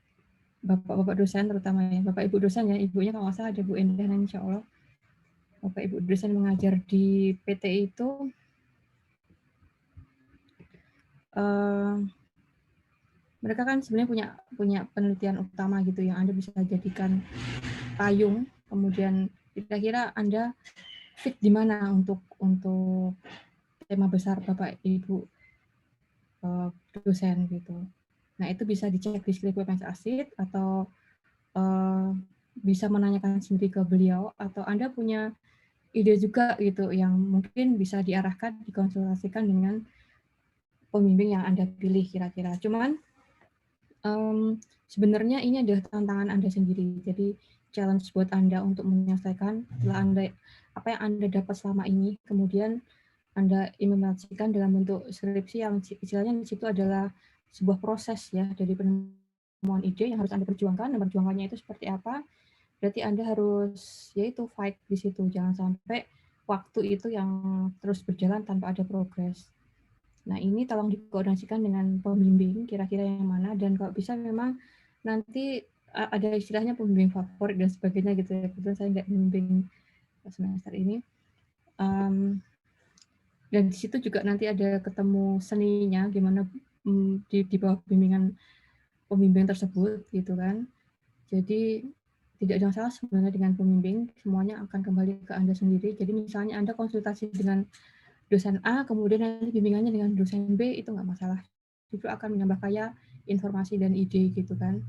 dosen terutama ya, bapak ibu dosen ya, ibunya kalau nggak salah ada Bu Endah, insya Allah. Bapak ibu dosen mengajar di PT itu mereka kan sebenarnya punya penelitian utama gitu yang Anda bisa jadikan payung, kemudian kira-kira Anda fit di mana untuk tema besar Bapak Ibu dosen gitu. Nah, itu bisa dicek di skripsi MS Asset atau bisa menanyakan sendiri ke beliau, atau Anda punya ide juga gitu yang mungkin bisa diarahkan, dikonsultasikan dengan pembimbing yang Anda pilih kira-kira. Cuman sebenarnya ini adalah tantangan Anda sendiri. Jadi challenge buat Anda untuk menyelesaikan setelah apa yang Anda dapat selama ini, kemudian Anda implementasikan dalam bentuk skripsi yang istilahnya di situ adalah sebuah proses ya dari penemuan ide yang harus Anda perjuangkan. Dan perjuangannya itu seperti apa? Berarti Anda harus yaitu fight di situ. Jangan sampai waktu itu yang terus berjalan tanpa ada progres. Nah, ini tolong dikoordinasikan dengan pembimbing, kira-kira yang mana, dan kalau bisa memang nanti ada istilahnya pembimbing favorit dan sebagainya gitu ya. Kebetulan saya nggak membimbing semester ini. Dan di situ juga nanti ada ketemu seninya, gimana di bawah bimbingan pembimbing tersebut gitu kan. Jadi tidak ada masalah sebenarnya dengan pembimbing, semuanya akan kembali ke Anda sendiri. Jadi misalnya Anda konsultasi dengan dosen A, kemudian nanti bimbingannya dengan dosen B, itu nggak masalah. Itu akan menambah kaya informasi dan ide gitu kan.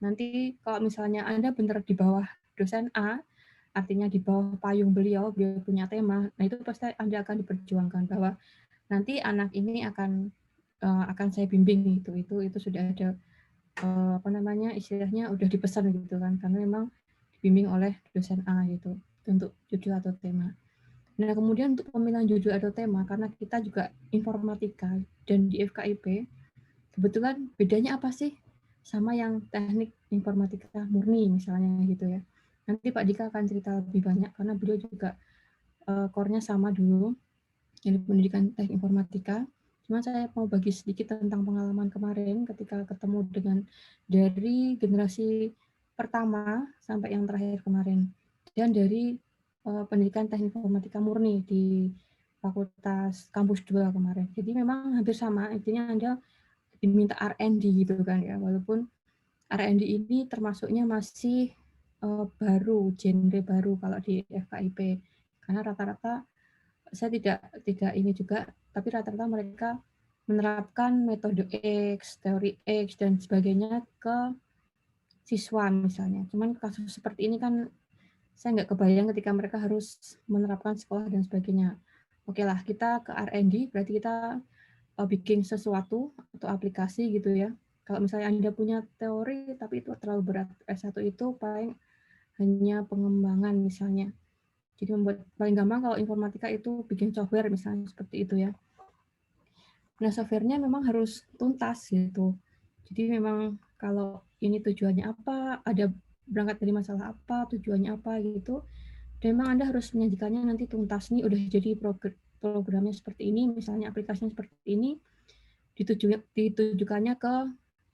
Nanti kalau misalnya Anda benar di bawah dosen A, artinya di bawah payung beliau punya tema, nah itu pasti Anda akan diperjuangkan bahwa nanti anak ini akan saya bimbing gitu. Itu sudah ada istilahnya udah dipesan gitu kan, karena memang dibimbing oleh dosen A gitu untuk judul atau tema. Nah, kemudian untuk pemilihan judul atau tema, karena kita juga informatika dan di FKIP, kebetulan bedanya apa sih sama yang teknik informatika murni misalnya gitu ya. Nanti Pak Dika akan cerita lebih banyak karena beliau juga core-nya sama dulu, yang pendidikan teknik informatika. Cuma saya mau bagi sedikit tentang pengalaman kemarin ketika ketemu dengan dari generasi pertama sampai yang terakhir kemarin. Dan dari pendidikan teknik informatika murni di Fakultas Kampus 2 kemarin. Jadi memang hampir sama, intinya Anda diminta R&D gitu kan ya, walaupun R&D ini termasuknya masih baru, genre baru kalau di FKIP. Karena rata-rata saya tidak ini juga, tapi rata-rata mereka menerapkan metode X, teori X dan sebagainya ke siswa misalnya. Cuman kasus seperti ini kan saya nggak kebayang ketika mereka harus menerapkan sekolah dan sebagainya. Oke lah, kita ke R&D, berarti kita bikin sesuatu atau aplikasi gitu ya. Kalau misalnya Anda punya teori, tapi itu terlalu berat. S1 itu paling hanya pengembangan misalnya. Jadi membuat paling gampang kalau informatika itu bikin software misalnya seperti itu ya. Nah, softwarenya memang harus tuntas gitu. Jadi memang kalau ini tujuannya apa, ada berangkat dari masalah apa, tujuannya apa gitu. Dan memang Anda harus menyajikannya nanti tuntas nih udah jadi programnya seperti ini, misalnya aplikasinya seperti ini, ditujukannya ke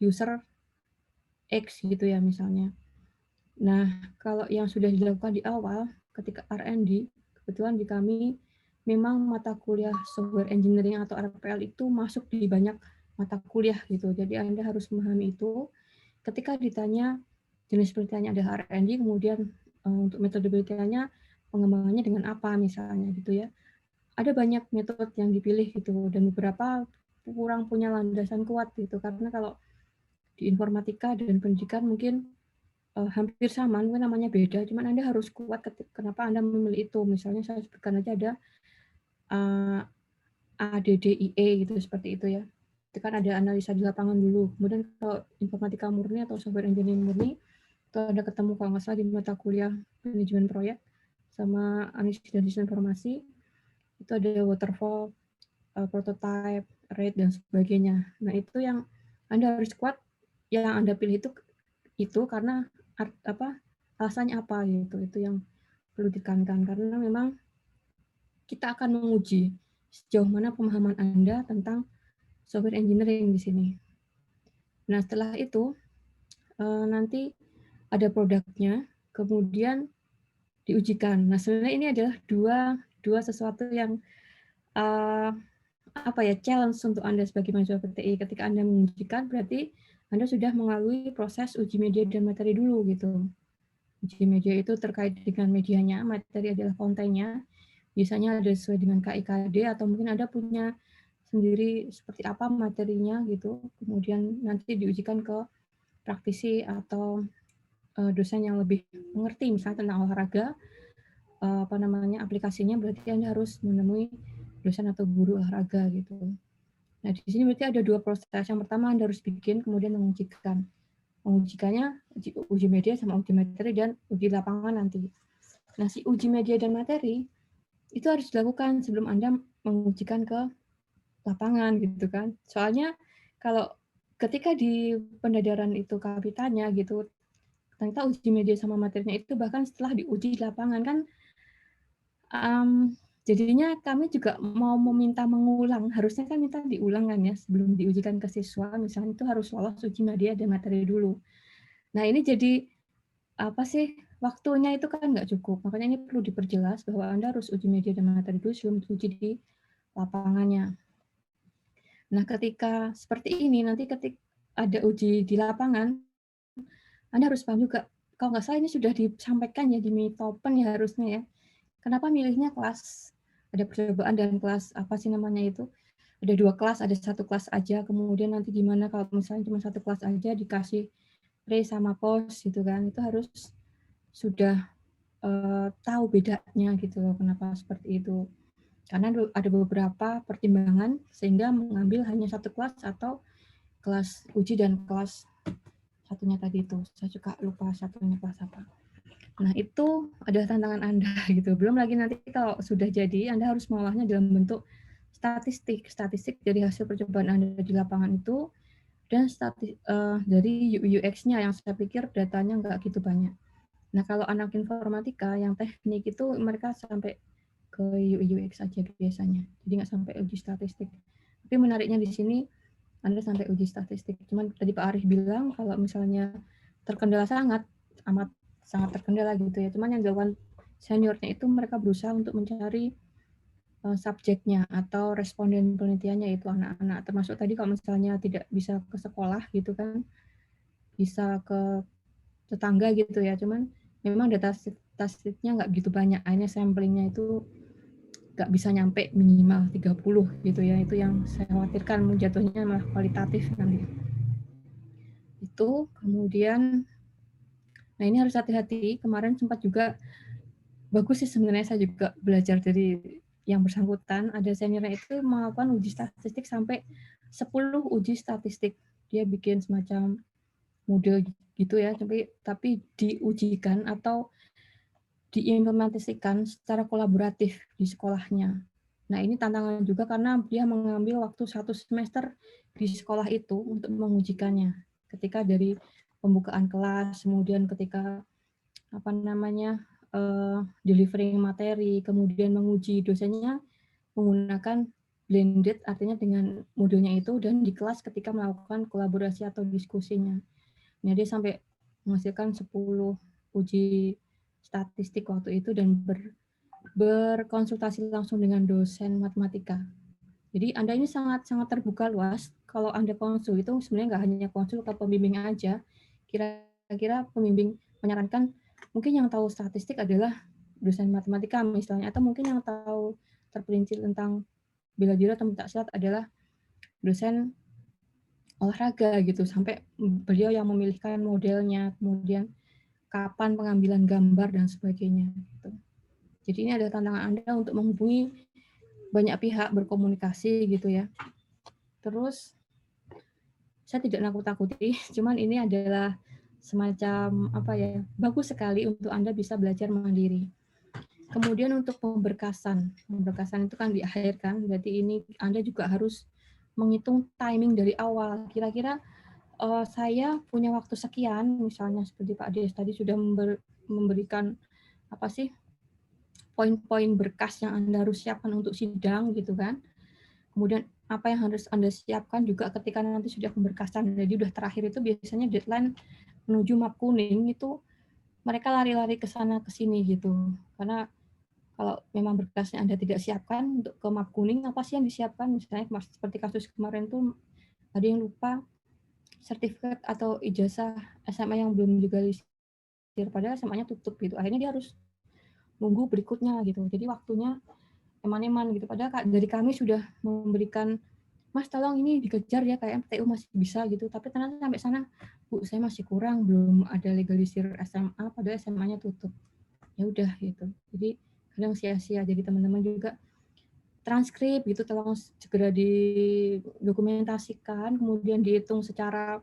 user X gitu ya misalnya. Nah, kalau yang sudah dilakukan di awal ketika R&D, kebetulan di kami memang mata kuliah software engineering atau RPL itu masuk di banyak mata kuliah gitu. Jadi Anda harus memahami itu. Ketika ditanya jenis penelitiannya ada R&D, kemudian untuk metode penelitiannya pengembangannya dengan apa misalnya gitu ya. Ada banyak metode yang dipilih gitu dan beberapa kurang punya landasan kuat gitu karena kalau di informatika dan pendidikan mungkin hampir sama, mungkin namanya beda, cuman Anda harus kuat kenapa Anda memilih itu. Misalnya saya sebutkan aja ada ADDIE gitu seperti itu ya. Itu kan ada analisa di lapangan dulu. Kemudian kalau informatika murni atau software engineering murni itu ada ketemu kalau nggak salah di mata kuliah manajemen proyek sama analisis dan desain informasi. Itu ada waterfall, prototype, rate dan sebagainya. Nah, itu yang Anda harus kuat, yang Anda pilih itu karena alasannya apa gitu. Itu yang perlu ditekankan karena memang kita akan menguji sejauh mana pemahaman Anda tentang software engineering di sini. Nah, setelah itu nanti ada produknya, kemudian diujikan. Nah, sebenarnya ini adalah dua sesuatu yang challenge untuk Anda sebagai mahasiswa PTI. Ketika Anda mengujikan, berarti Anda sudah melalui proses uji media dan materi dulu gitu. Uji media itu terkait dengan medianya, materi adalah kontennya. Biasanya ada sesuai dengan KIKD atau mungkin Anda punya sendiri seperti apa materinya gitu. Kemudian nanti diujikan ke praktisi atau dosen yang lebih mengerti misalnya tentang olahraga, aplikasinya berarti Anda harus menemui dosen atau guru olahraga gitu. Nah, di sini berarti ada dua proses. Yang pertama Anda harus bikin, kemudian mengujikan. Mengujikannya uji media sama uji materi dan uji lapangan nanti. Nah, si uji media dan materi itu harus dilakukan sebelum Anda mengujikan ke lapangan gitu kan. Soalnya kalau ketika di pendadaran itu kapitanya gitu, ternyata uji media sama materinya itu bahkan setelah diuji di lapangan kan jadinya kami juga mau meminta mengulang, harusnya kan minta diulang kan ya sebelum diujikan ke siswa, misalnya itu harus lolos uji media dan materi dulu. Nah, ini jadi waktunya itu kan nggak cukup, makanya ini perlu diperjelas bahwa Anda harus uji media dan materi dulu sebelum uji di lapangannya. Nah, ketika seperti ini, nanti ketika ada uji di lapangan, Anda harus paham juga, kalau nggak salah ini sudah disampaikan ya di Mitopen ya harusnya ya, kenapa milihnya kelas, ada percobaan dan kelas, itu, ada 2 kelas, ada 1 kelas aja, kemudian nanti gimana kalau misalnya cuma 1 kelas aja dikasih pre sama post gitu kan, itu harus sudah tahu bedanya gitu loh, kenapa seperti itu. Karena ada beberapa pertimbangan sehingga mengambil hanya satu kelas atau kelas uji dan kelas satunya tadi itu. Saya juga lupa satunya kelas apa. Nah, itu adalah tantangan Anda gitu. Belum lagi nanti kalau sudah jadi, Anda harus mengolahnya dalam bentuk statistik dari hasil percobaan Anda di lapangan itu, dan dari UX-nya yang saya pikir datanya nggak gitu banyak. Nah, kalau anak informatika yang teknik itu mereka sampai ke UX aja biasanya. Jadi nggak sampai uji statistik. Tapi menariknya di sini Anda sampai uji statistik. Cuman tadi Pak Arif bilang kalau misalnya terkendala amat sangat terkendala gitu ya. Cuman yang dilakukan seniornya itu mereka berusaha untuk mencari subjeknya atau responden penelitiannya itu anak-anak. Termasuk tadi kalau misalnya tidak bisa ke sekolah gitu kan, bisa ke tetangga gitu ya. Cuman memang data statistiknya nggak gitu banyak. Akhirnya samplingnya itu nggak bisa nyampe minimal 30 gitu ya. Itu yang saya khawatirkan jatuhnya malah kualitatif nanti. Itu kemudian, nah ini harus hati-hati. Kemarin sempat juga bagus sih sebenarnya, saya juga belajar dari yang bersangkutan. Ada seniornya itu melakukan uji statistik sampai 10 uji statistik. Dia bikin semacam model gitu ya, tapi diujikan atau diimplementasikan secara kolaboratif di sekolahnya. Nah, ini tantangan juga karena dia mengambil waktu 1 semester di sekolah itu untuk mengujikannya. Ketika dari pembukaan kelas, kemudian ketika delivering materi, kemudian menguji dosennya menggunakan blended, artinya dengan modulnya itu, dan di kelas ketika melakukan kolaborasi atau diskusinya. Nah, dia sampai menghasilkan 10 uji statistik waktu itu dan berkonsultasi langsung dengan dosen matematika. Jadi Anda ini sangat terbuka luas. Kalau Anda konsul itu sebenarnya nggak hanya konsul ke pembimbing aja. Kira-kira pembimbing menyarankan mungkin yang tahu statistik adalah dosen matematika misalnya, atau mungkin yang tahu terperinci tentang bela diri atau pencaksilat adalah dosen olahraga gitu, sampai beliau yang memilihkan modelnya, kemudian kapan pengambilan gambar dan sebagainya gitu. Jadi ini ada tantangan Anda untuk menghubungi banyak pihak, berkomunikasi gitu ya. Terus saya tidak nakut-nakuti, cuman ini adalah semacam bagus sekali untuk Anda bisa belajar mandiri. Kemudian untuk pemberkasan itu kan di akhir kan, berarti ini Anda juga harus menghitung timing dari awal. Kira-kira saya punya waktu sekian, misalnya seperti Pak Des tadi sudah memberikan poin-poin berkas yang Anda harus siapkan untuk sidang gitu kan. Kemudian apa yang harus Anda siapkan juga ketika nanti sudah pemberkasan. Jadi udah terakhir itu biasanya deadline menuju map kuning itu mereka lari-lari ke sana ke sini gitu. Karena kalau memang berkasnya Anda tidak siapkan untuk ke map kuning, apa sih yang disiapkan? Misalnya seperti kasus kemarin tuh ada yang lupa sertifikat atau ijazah SMA yang belum dilegalisir, padahal SMA-nya tutup gitu. Akhirnya dia harus nunggu berikutnya gitu. Jadi waktunya eman-eman gitu. Padahal dari kami sudah memberikan, Mas tolong ini dikejar ya, kayak MTU masih bisa gitu. Tapi ternyata sampai sana, Bu saya masih kurang, belum ada legalisir SMA, padahal SMA-nya tutup. Ya udah gitu. Jadi kadang sia-sia. Jadi teman-teman juga transkrip gitu tolong segera didokumentasikan, kemudian dihitung secara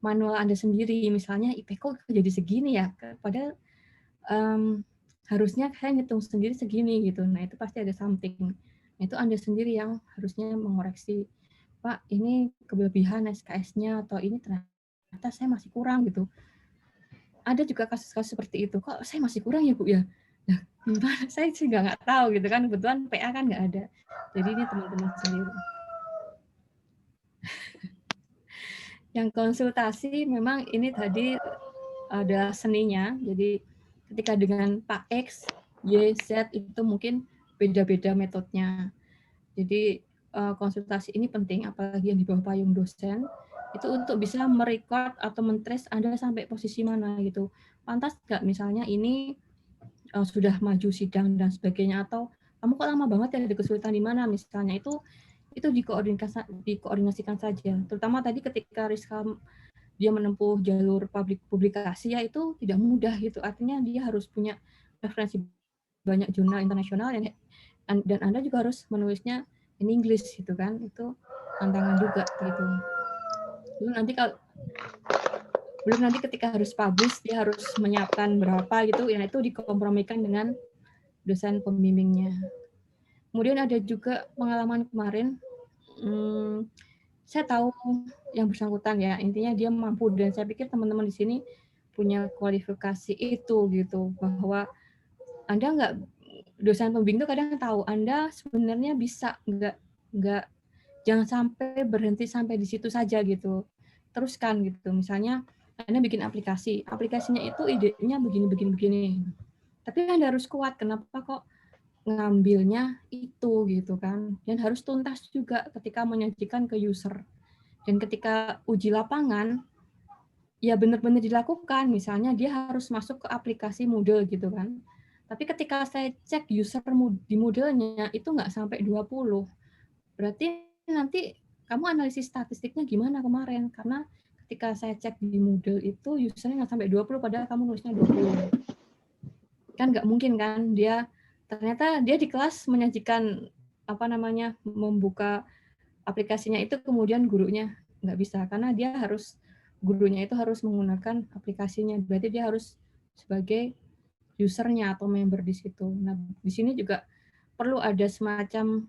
manual Anda sendiri. Misalnya IP kok jadi segini ya, padahal harusnya saya ngitung sendiri segini gitu. Nah, itu pasti ada something. Nah, itu Anda sendiri yang harusnya mengoreksi. Pak, ini kelebihan SKS-nya atau ini ternyata saya masih kurang gitu. Ada juga kasus-kasus seperti itu. Kok saya masih kurang ya, Bu ya? Nah, gimana? Saya sih nggak tahu gitu kan. Kebetulan PA kan nggak ada. Jadi ini teman-teman sendiri. Yang konsultasi memang ini tadi ada seninya. Jadi ketika dengan Pak X, Y, Z itu mungkin beda-beda metodenya. Jadi konsultasi ini penting, apalagi yang di bawah payung dosen, itu untuk bisa merecord atau men-trace Anda sampai posisi mana gitu. Pantas nggak misalnya ini sudah maju sidang dan sebagainya, atau kamu kok lama banget ya, ada kesulitan di mana misalnya, itu dikoordinasikan saja. Terutama tadi ketika Rizka dia menempuh jalur publikasi ya itu tidak mudah gitu. Artinya dia harus punya referensi banyak jurnal internasional yang dan Anda juga harus menulisnya in English gitu kan, itu tantangan juga gitu. Belum nanti ketika harus publish dia harus menyiapkan berapa gitu, ya itu dikompromikan dengan dosen pembimbingnya. Kemudian ada juga pengalaman kemarin, saya tahu yang bersangkutan ya, intinya dia mampu, dan saya pikir teman-teman di sini punya kualifikasi itu gitu, bahwa Anda nggak, dosen pembimbing itu kadang tahu Anda sebenarnya bisa, nggak jangan sampai berhenti sampai di situ saja gitu, teruskan gitu. Misalnya Anda bikin aplikasinya itu idenya begini, tapi Anda harus kuat, kenapa kok ngambilnya itu gitu kan, dan harus tuntas juga ketika menyajikan ke user. Dan ketika uji lapangan, ya benar-benar dilakukan, misalnya dia harus masuk ke aplikasi Moodle gitu kan. Tapi ketika saya cek user di Moodle-nya itu nggak sampai 20. Berarti nanti kamu analisis statistiknya gimana kemarin? Karena ketika saya cek di Moodle itu usernya nggak sampai 20, padahal kamu nulisnya 20. Kan nggak mungkin kan, ternyata dia di kelas menyajikan membuka aplikasinya itu, kemudian gurunya nggak bisa, karena gurunya itu harus menggunakan aplikasinya, berarti dia harus sebagai usernya atau member di situ. Nah, di sini juga perlu ada semacam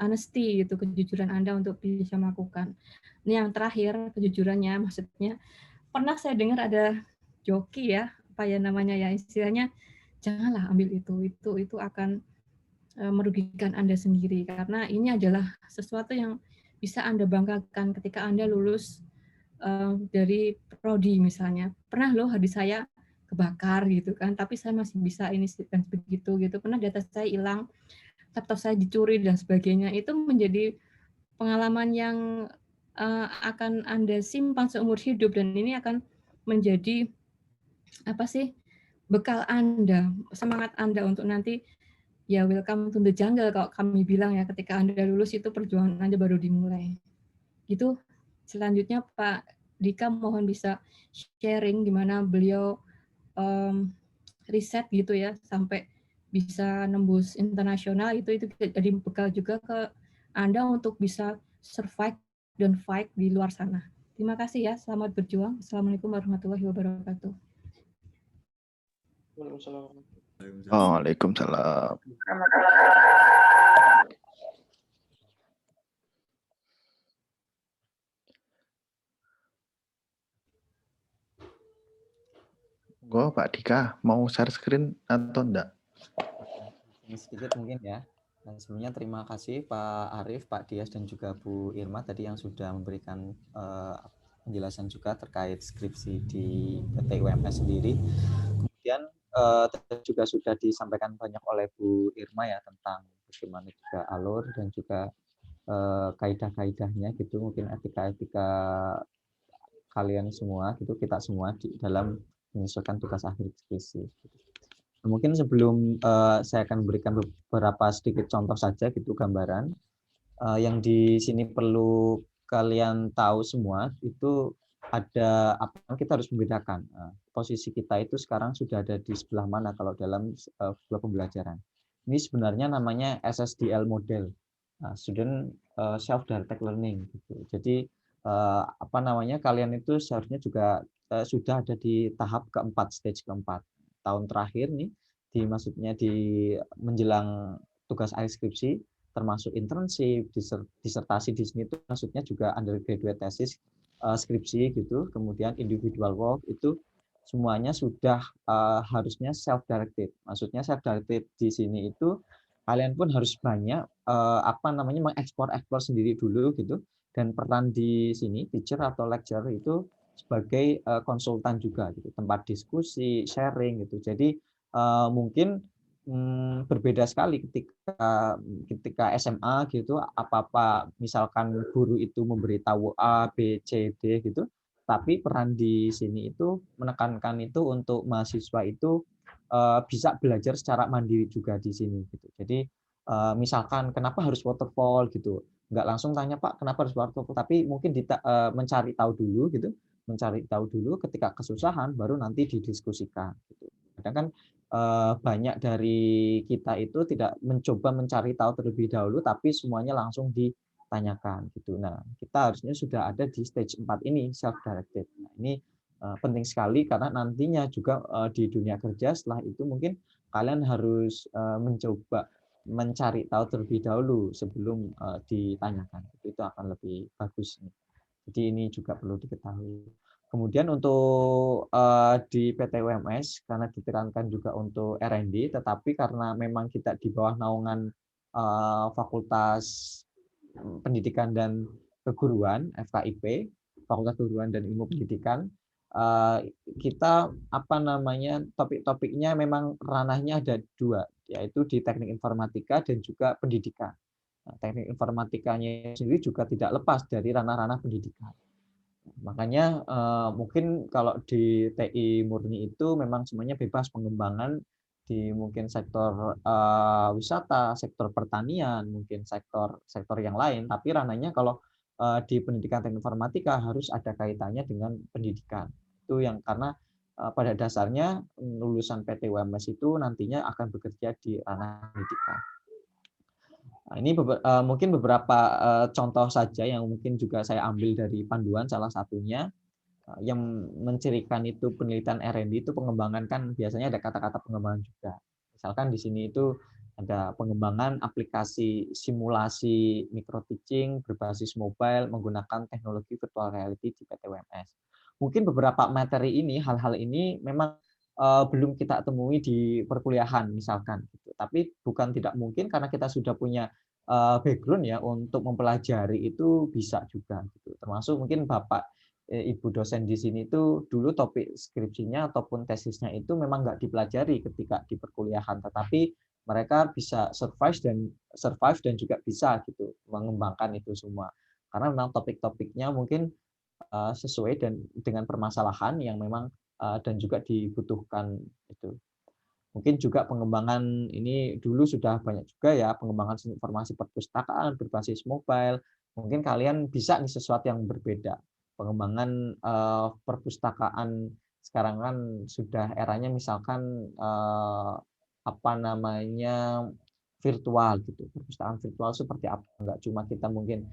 honesty gitu, kejujuran Anda untuk bisa melakukan. Ini yang terakhir, kejujurannya, maksudnya pernah saya dengar ada joki ya, istilahnya, janganlah ambil itu akan merugikan Anda sendiri, karena ini adalah sesuatu yang bisa Anda banggakan ketika Anda lulus dari prodi misalnya. Pernah loh hadis saya kebakar gitu kan, tapi saya masih bisa ini dan begitu gitu. Pernah data saya hilang, laptop saya dicuri dan sebagainya. Itu menjadi pengalaman yang akan Anda simpan seumur hidup, dan ini akan menjadi bekal Anda, semangat Anda untuk nanti, ya welcome to the jungle kalau kami bilang ya, ketika Anda lulus itu perjuangan Anda baru dimulai. Gitu. Selanjutnya Pak Dika mohon bisa sharing gimana beliau riset gitu ya sampai bisa nembus internasional, itu jadi bekal juga ke Anda untuk bisa survive dan fight di luar sana. Terima kasih ya, selamat berjuang. Assalamualaikum warahmatullahi wabarakatuh. Waalaikumsalam. Gue Pak Dika mau share screen atau enggak? Ini sedikit mungkin ya. Dan sebelumnya terima kasih Pak Arief, Pak Dias, dan juga Bu Irma tadi yang sudah memberikan penjelasan juga terkait skripsi di PT UMS sendiri. Kemudian juga sudah disampaikan banyak oleh Bu Irma ya tentang bagaimana juga alur dan juga kaidah-kaidahnya gitu, mungkin etika-etika kalian semua gitu, kita semua di dalam menyelesaikan tugas akhir skripsi. Mungkin sebelum saya akan berikan beberapa sedikit contoh saja gitu gambaran yang di sini perlu kalian tahu semua itu ada apa, kita harus membedakan posisi kita itu sekarang sudah ada di sebelah mana kalau dalam sebuah pembelajaran. Ini sebenarnya namanya SSDL model, student self-directed learning gitu. Jadi kalian itu seharusnya juga sudah ada di tahap keempat, stage keempat. Tahun terakhir nih, maksudnya di menjelang tugas akhir skripsi, termasuk internship, disertasi di sini itu maksudnya juga undergraduate thesis, skripsi gitu, kemudian individual work itu semuanya sudah harusnya self-directed. Maksudnya self-directed di sini itu kalian pun harus banyak mengeksplor sendiri dulu gitu. Dan peran di sini teacher atau lecturer itu sebagai konsultan juga gitu, tempat diskusi, sharing gitu. Jadi mungkin berbeda sekali ketika SMA gitu, apa misalkan guru itu memberitahu A, B, C, D gitu, tapi peran di sini itu menekankan itu untuk mahasiswa itu bisa belajar secara mandiri juga di sini gitu. Jadi misalkan kenapa harus waterfall gitu, nggak langsung tanya Pak kenapa harus waterfall, tapi mungkin mencari tahu dulu gitu, ketika kesusahan baru nanti didiskusikan gitu. Kadang kan banyak dari kita itu tidak mencoba mencari tahu terlebih dahulu, tapi semuanya langsung ditanyakan gitu. Nah, kita harusnya sudah ada di stage 4 ini, self-directed. Nah, ini penting sekali karena nantinya juga di dunia kerja setelah itu mungkin kalian harus mencoba mencari tahu terlebih dahulu sebelum ditanyakan. Itu akan lebih bagus. Jadi ini juga perlu diketahui. Kemudian untuk di PT UMS karena ditekankan juga untuk R&D, tetapi karena memang kita di bawah naungan Fakultas Pendidikan dan Keguruan (FKIP), Fakultas Keguruan dan Ilmu Pendidikan, kita topik-topiknya memang ranahnya ada 2, yaitu di teknik informatika dan juga pendidikan. Nah, teknik informatikanya sendiri juga tidak lepas dari ranah-ranah pendidikan. Makanya mungkin kalau di TI murni itu memang semuanya bebas pengembangan di mungkin sektor wisata, sektor pertanian, mungkin sektor yang lain. Tapi ranahnya kalau di pendidikan teknik informatika harus ada kaitannya dengan pendidikan. Itu yang karena pada dasarnya lulusan PT UMS itu nantinya akan bekerja di ranah pendidikan. Nah, ini mungkin beberapa contoh saja yang mungkin juga saya ambil dari panduan salah satunya yang mencirikan itu penelitian R&D itu pengembangan kan biasanya ada kata-kata pengembangan juga. Misalkan di sini itu ada pengembangan aplikasi simulasi micro teaching berbasis mobile menggunakan teknologi virtual reality di PT UMS. Mungkin beberapa materi ini, hal-hal ini memang belum kita temui di perkuliahan misalkan, gitu. Tapi bukan tidak mungkin karena kita sudah punya background ya untuk mempelajari itu bisa juga, gitu. Termasuk mungkin Bapak Ibu dosen di sini itu dulu topik skripsinya ataupun tesisnya itu memang nggak dipelajari ketika di perkuliahan, tetapi mereka bisa survive dan juga bisa gitu mengembangkan itu semua karena memang topik-topiknya mungkin sesuai dan dengan permasalahan yang memang dan juga dibutuhkan itu. Mungkin juga pengembangan ini dulu sudah banyak juga ya pengembangan informasi perpustakaan berbasis mobile. Mungkin kalian bisa nih sesuatu yang berbeda. Pengembangan perpustakaan sekarang kan sudah eranya misalkan virtual gitu. Perpustakaan virtual seperti apa? Enggak cuma kita mungkin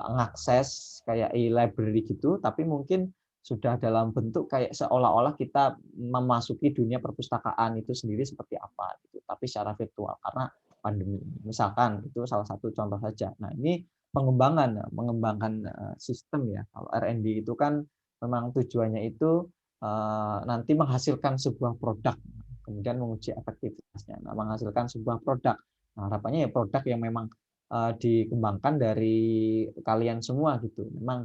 mengakses kayak e-library gitu, tapi mungkin sudah dalam bentuk kayak seolah-olah kita memasuki dunia perpustakaan itu sendiri seperti apa gitu, tapi secara virtual karena pandemi. Misalkan itu salah satu contoh saja. Nah, ini mengembangkan sistem ya. Kalau R&D itu kan memang tujuannya itu nanti menghasilkan sebuah produk, kemudian menguji efektivitasnya. Nah, menghasilkan sebuah produk. Nah, harapannya ya produk yang memang dikembangkan dari kalian semua gitu. Memang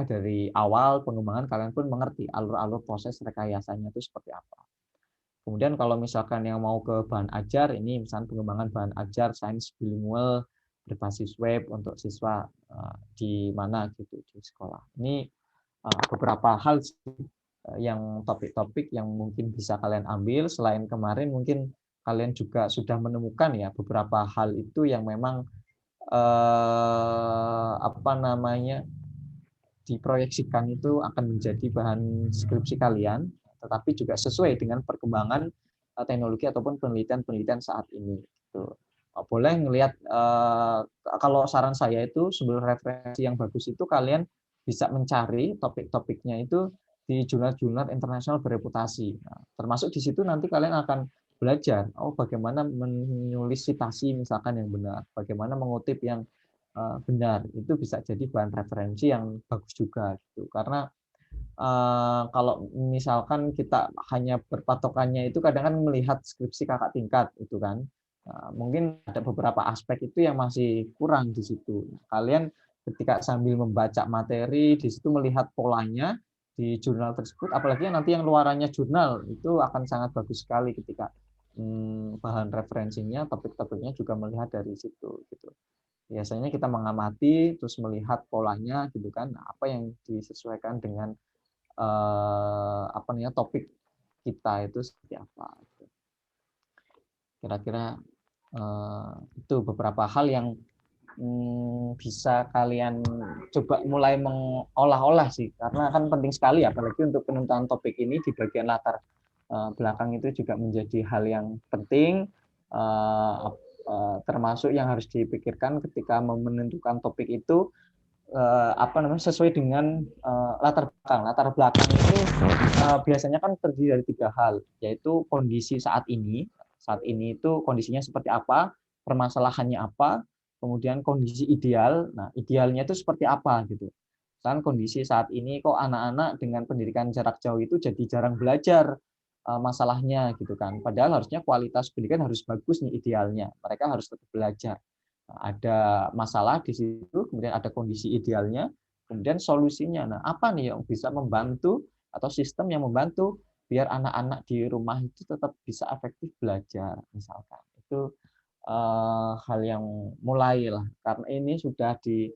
dari awal pengembangan kalian pun mengerti alur-alur proses rekayasanya itu seperti apa. Kemudian kalau misalkan yang mau ke bahan ajar, ini misalnya pengembangan bahan ajar sains bilingual berbasis web untuk siswa di mana gitu di sekolah. Ini beberapa hal yang topik-topik yang mungkin bisa kalian ambil. Selain kemarin mungkin kalian juga sudah menemukan ya beberapa hal itu yang memang diproyeksikan itu akan menjadi bahan skripsi kalian, tetapi juga sesuai dengan perkembangan teknologi ataupun penelitian saat ini. Gitu. Boleh ngelihat kalau saran saya itu sebelum referensi yang bagus itu kalian bisa mencari topik-topiknya itu di jurnal-jurnal internasional bereputasi. Nah, termasuk di situ nanti kalian akan belajar bagaimana menulis citasi misalkan yang benar, bagaimana mengutip yang benar, itu bisa jadi bahan referensi yang bagus juga gitu. Karena kalau misalkan kita hanya berpatokannya itu kadang kan melihat skripsi kakak tingkat itu kan, mungkin ada beberapa aspek itu yang masih kurang di situ. Kalian ketika sambil membaca materi di situ melihat polanya di jurnal tersebut, apalagi nanti yang luarannya jurnal itu akan sangat bagus sekali ketika bahan referensinya, topik-topiknya juga melihat dari situ gitu. Biasanya kita mengamati terus melihat polanya gitu kan, apa yang disesuaikan dengan topik kita itu seperti apa. Kira-kira itu beberapa hal yang bisa kalian coba mulai mengolah-olah sih, karena kan penting sekali apalagi untuk penentuan topik ini di bagian latar belakang itu juga menjadi hal yang penting, termasuk yang harus dipikirkan ketika menentukan topik itu sesuai dengan latar belakang. Latar belakang itu biasanya kan terdiri dari 3 hal, yaitu kondisi saat ini. Saat ini itu kondisinya seperti apa, permasalahannya apa, kemudian kondisi ideal. Nah, idealnya itu seperti apa gitu. Kan kondisi saat ini kok anak-anak dengan pendidikan jarak jauh itu jadi jarang belajar masalahnya gitu kan. Padahal harusnya kualitas pendidikan harus bagus nih idealnya. Mereka harus tetap belajar. Nah, ada masalah di situ, kemudian ada kondisi idealnya, kemudian solusinya. Nah, apa nih yang bisa membantu atau sistem yang membantu biar anak-anak di rumah itu tetap bisa efektif belajar misalkan. Itu hal yang mulai lah, karena ini sudah di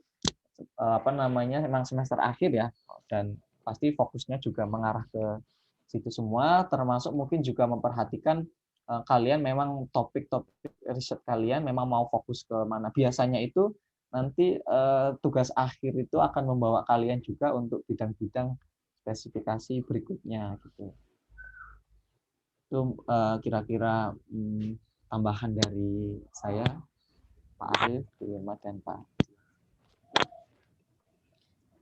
memang semester akhir ya, dan pasti fokusnya juga mengarah ke situ semua, termasuk mungkin juga memperhatikan kalian memang topik-topik riset kalian memang mau fokus ke mana. Biasanya itu nanti tugas akhir itu akan membawa kalian juga untuk bidang-bidang spesifikasi berikutnya gitu. Itu kira-kira tambahan dari saya, Pak Arif, Bu Irma, dan Pak.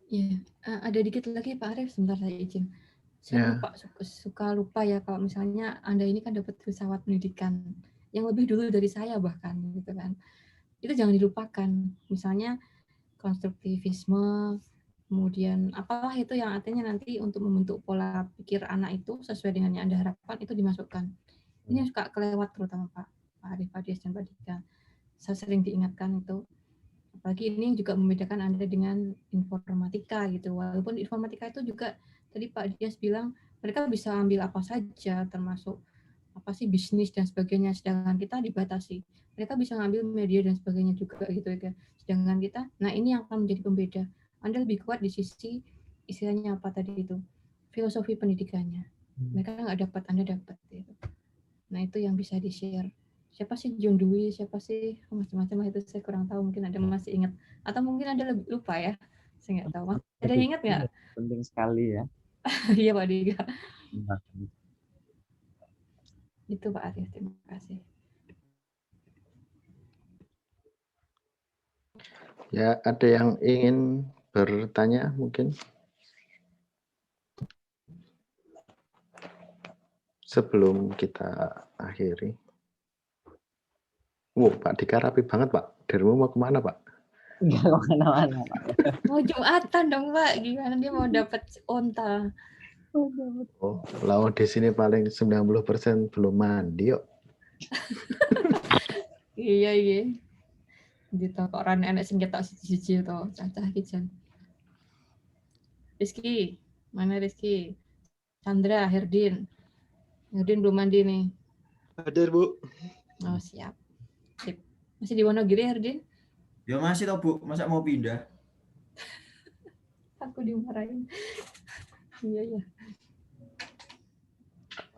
Iya, ada dikit lagi Pak Arif, sebentar saya izin. Saya suka lupa ya kalau misalnya Anda ini kan dapat filsafat pendidikan yang lebih dulu dari saya bahkan gitu kan. Itu jangan dilupakan. Misalnya konstruktivisme, kemudian apalah itu yang artinya nanti untuk membentuk pola pikir anak itu sesuai dengan yang Anda harapkan itu dimasukkan. Ini suka kelewat terutama Pak Arif, Pak Dias, dan Pak Dika. Saya sering diingatkan itu. Apalagi ini juga membedakan Anda dengan informatika gitu. Walaupun informatika itu juga tadi Pak Dias bilang mereka bisa ambil apa saja termasuk apa sih bisnis dan sebagainya, sedangkan kita dibatasi. Mereka bisa ngambil media dan sebagainya juga gitu ya. Sedangkan kita, nah ini yang akan menjadi pembeda. Anda lebih kuat di sisi istilahnya apa tadi itu, filosofi pendidikannya. Mereka nggak dapat, Anda dapat gitu. Nah itu yang bisa di-share. Siapa sih John Dewey, siapa sih macam-macam itu saya kurang tahu, mungkin Anda masih ingat atau mungkin Anda lebih lupa ya, saya nggak tahu. Ada yang ingat nggak? Penting sekali ya. Iya Pak Dika. Itu Pak Arif, terima kasih. Ya, ada yang ingin bertanya mungkin? Sebelum kita akhiri. Pak Dika rapi banget, Pak. Dirimu mau kemana, Pak? Enggak kemana-mana, Pak. Mau Jumatan dong, Pak. Gimana dia mau dapat onta? Oh, lawan di sini paling 90% belum mandi, yuk. Iya. Di toko orang enak senjata siji to, cacah kijan. Rizky, mana Rizky? Chandra, Herdin. Herdin belum mandi nih. Hadir, Bu. Oh, siap. Sip. Masih di Wonogiri, Herdin? Ya masih toh, Bu. Masa mau pindah? Aku dimarahin. Iya.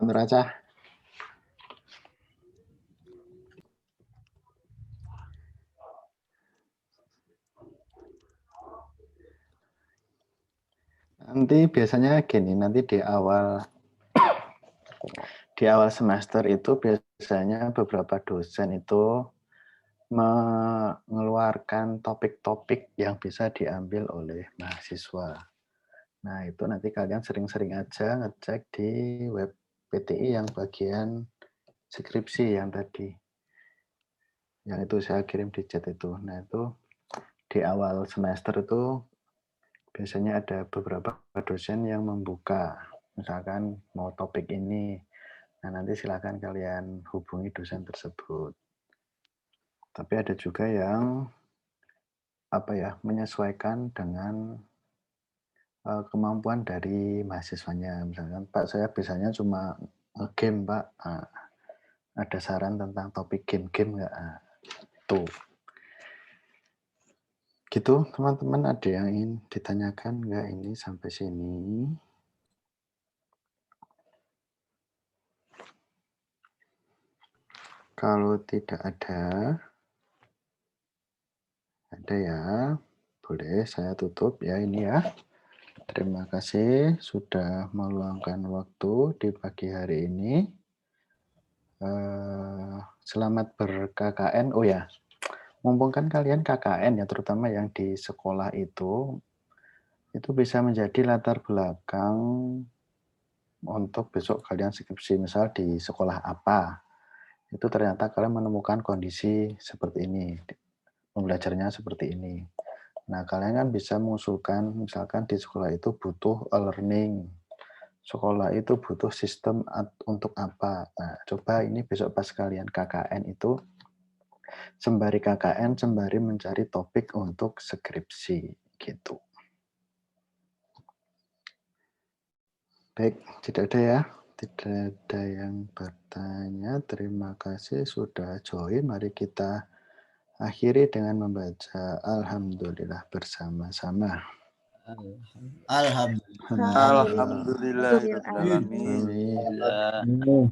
Neraca. Nanti biasanya gini, nanti di awal semester itu biasanya beberapa dosen itu mengeluarkan topik-topik yang bisa diambil oleh mahasiswa. Nah, itu nanti kalian sering-sering aja ngecek di web PTI yang bagian skripsi yang tadi. Yang itu saya kirim di chat itu. Nah, itu di awal semester itu biasanya ada beberapa dosen yang membuka, misalkan mau topik ini, nah nanti silakan kalian hubungi dosen tersebut. Tapi ada juga yang menyesuaikan dengan kemampuan dari mahasiswanya. Misalkan, Pak, saya biasanya cuma game, Pak. Nah, ada saran tentang topik game-game nggak? Nah, tuh. Gitu, teman-teman, ada yang ingin ditanyakan nggak ini sampai sini? Kalau tidak ada ya, boleh saya tutup ya ini ya. terima kasih sudah meluangkan waktu di pagi hari ini. Selamat ber-KKN. Oh ya, mumpung kan kalian KKN ya, terutama yang di sekolah itu bisa menjadi latar belakang untuk besok kalian skripsi. Misal di sekolah apa, itu ternyata kalian menemukan kondisi seperti ini, pembelajarannya seperti ini. Nah, kalian kan bisa mengusulkan, misalkan di sekolah itu butuh learning, sekolah itu butuh sistem untuk apa. Nah, coba ini besok pas kalian KKN itu, sembari KKN, sembari mencari topik untuk skripsi, gitu. Baik, tidak ada ya. Tidak ada yang bertanya. Terima kasih sudah join. Mari kita akhiri dengan membaca Alhamdulillah bersama-sama. Alhamdulillahirrahmanirrahim.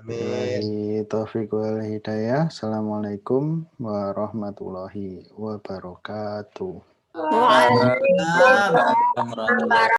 Billahi taufiq wal hidayah. Assalamualaikum warahmatullahi wabarakatuh. Waalaikumsalam.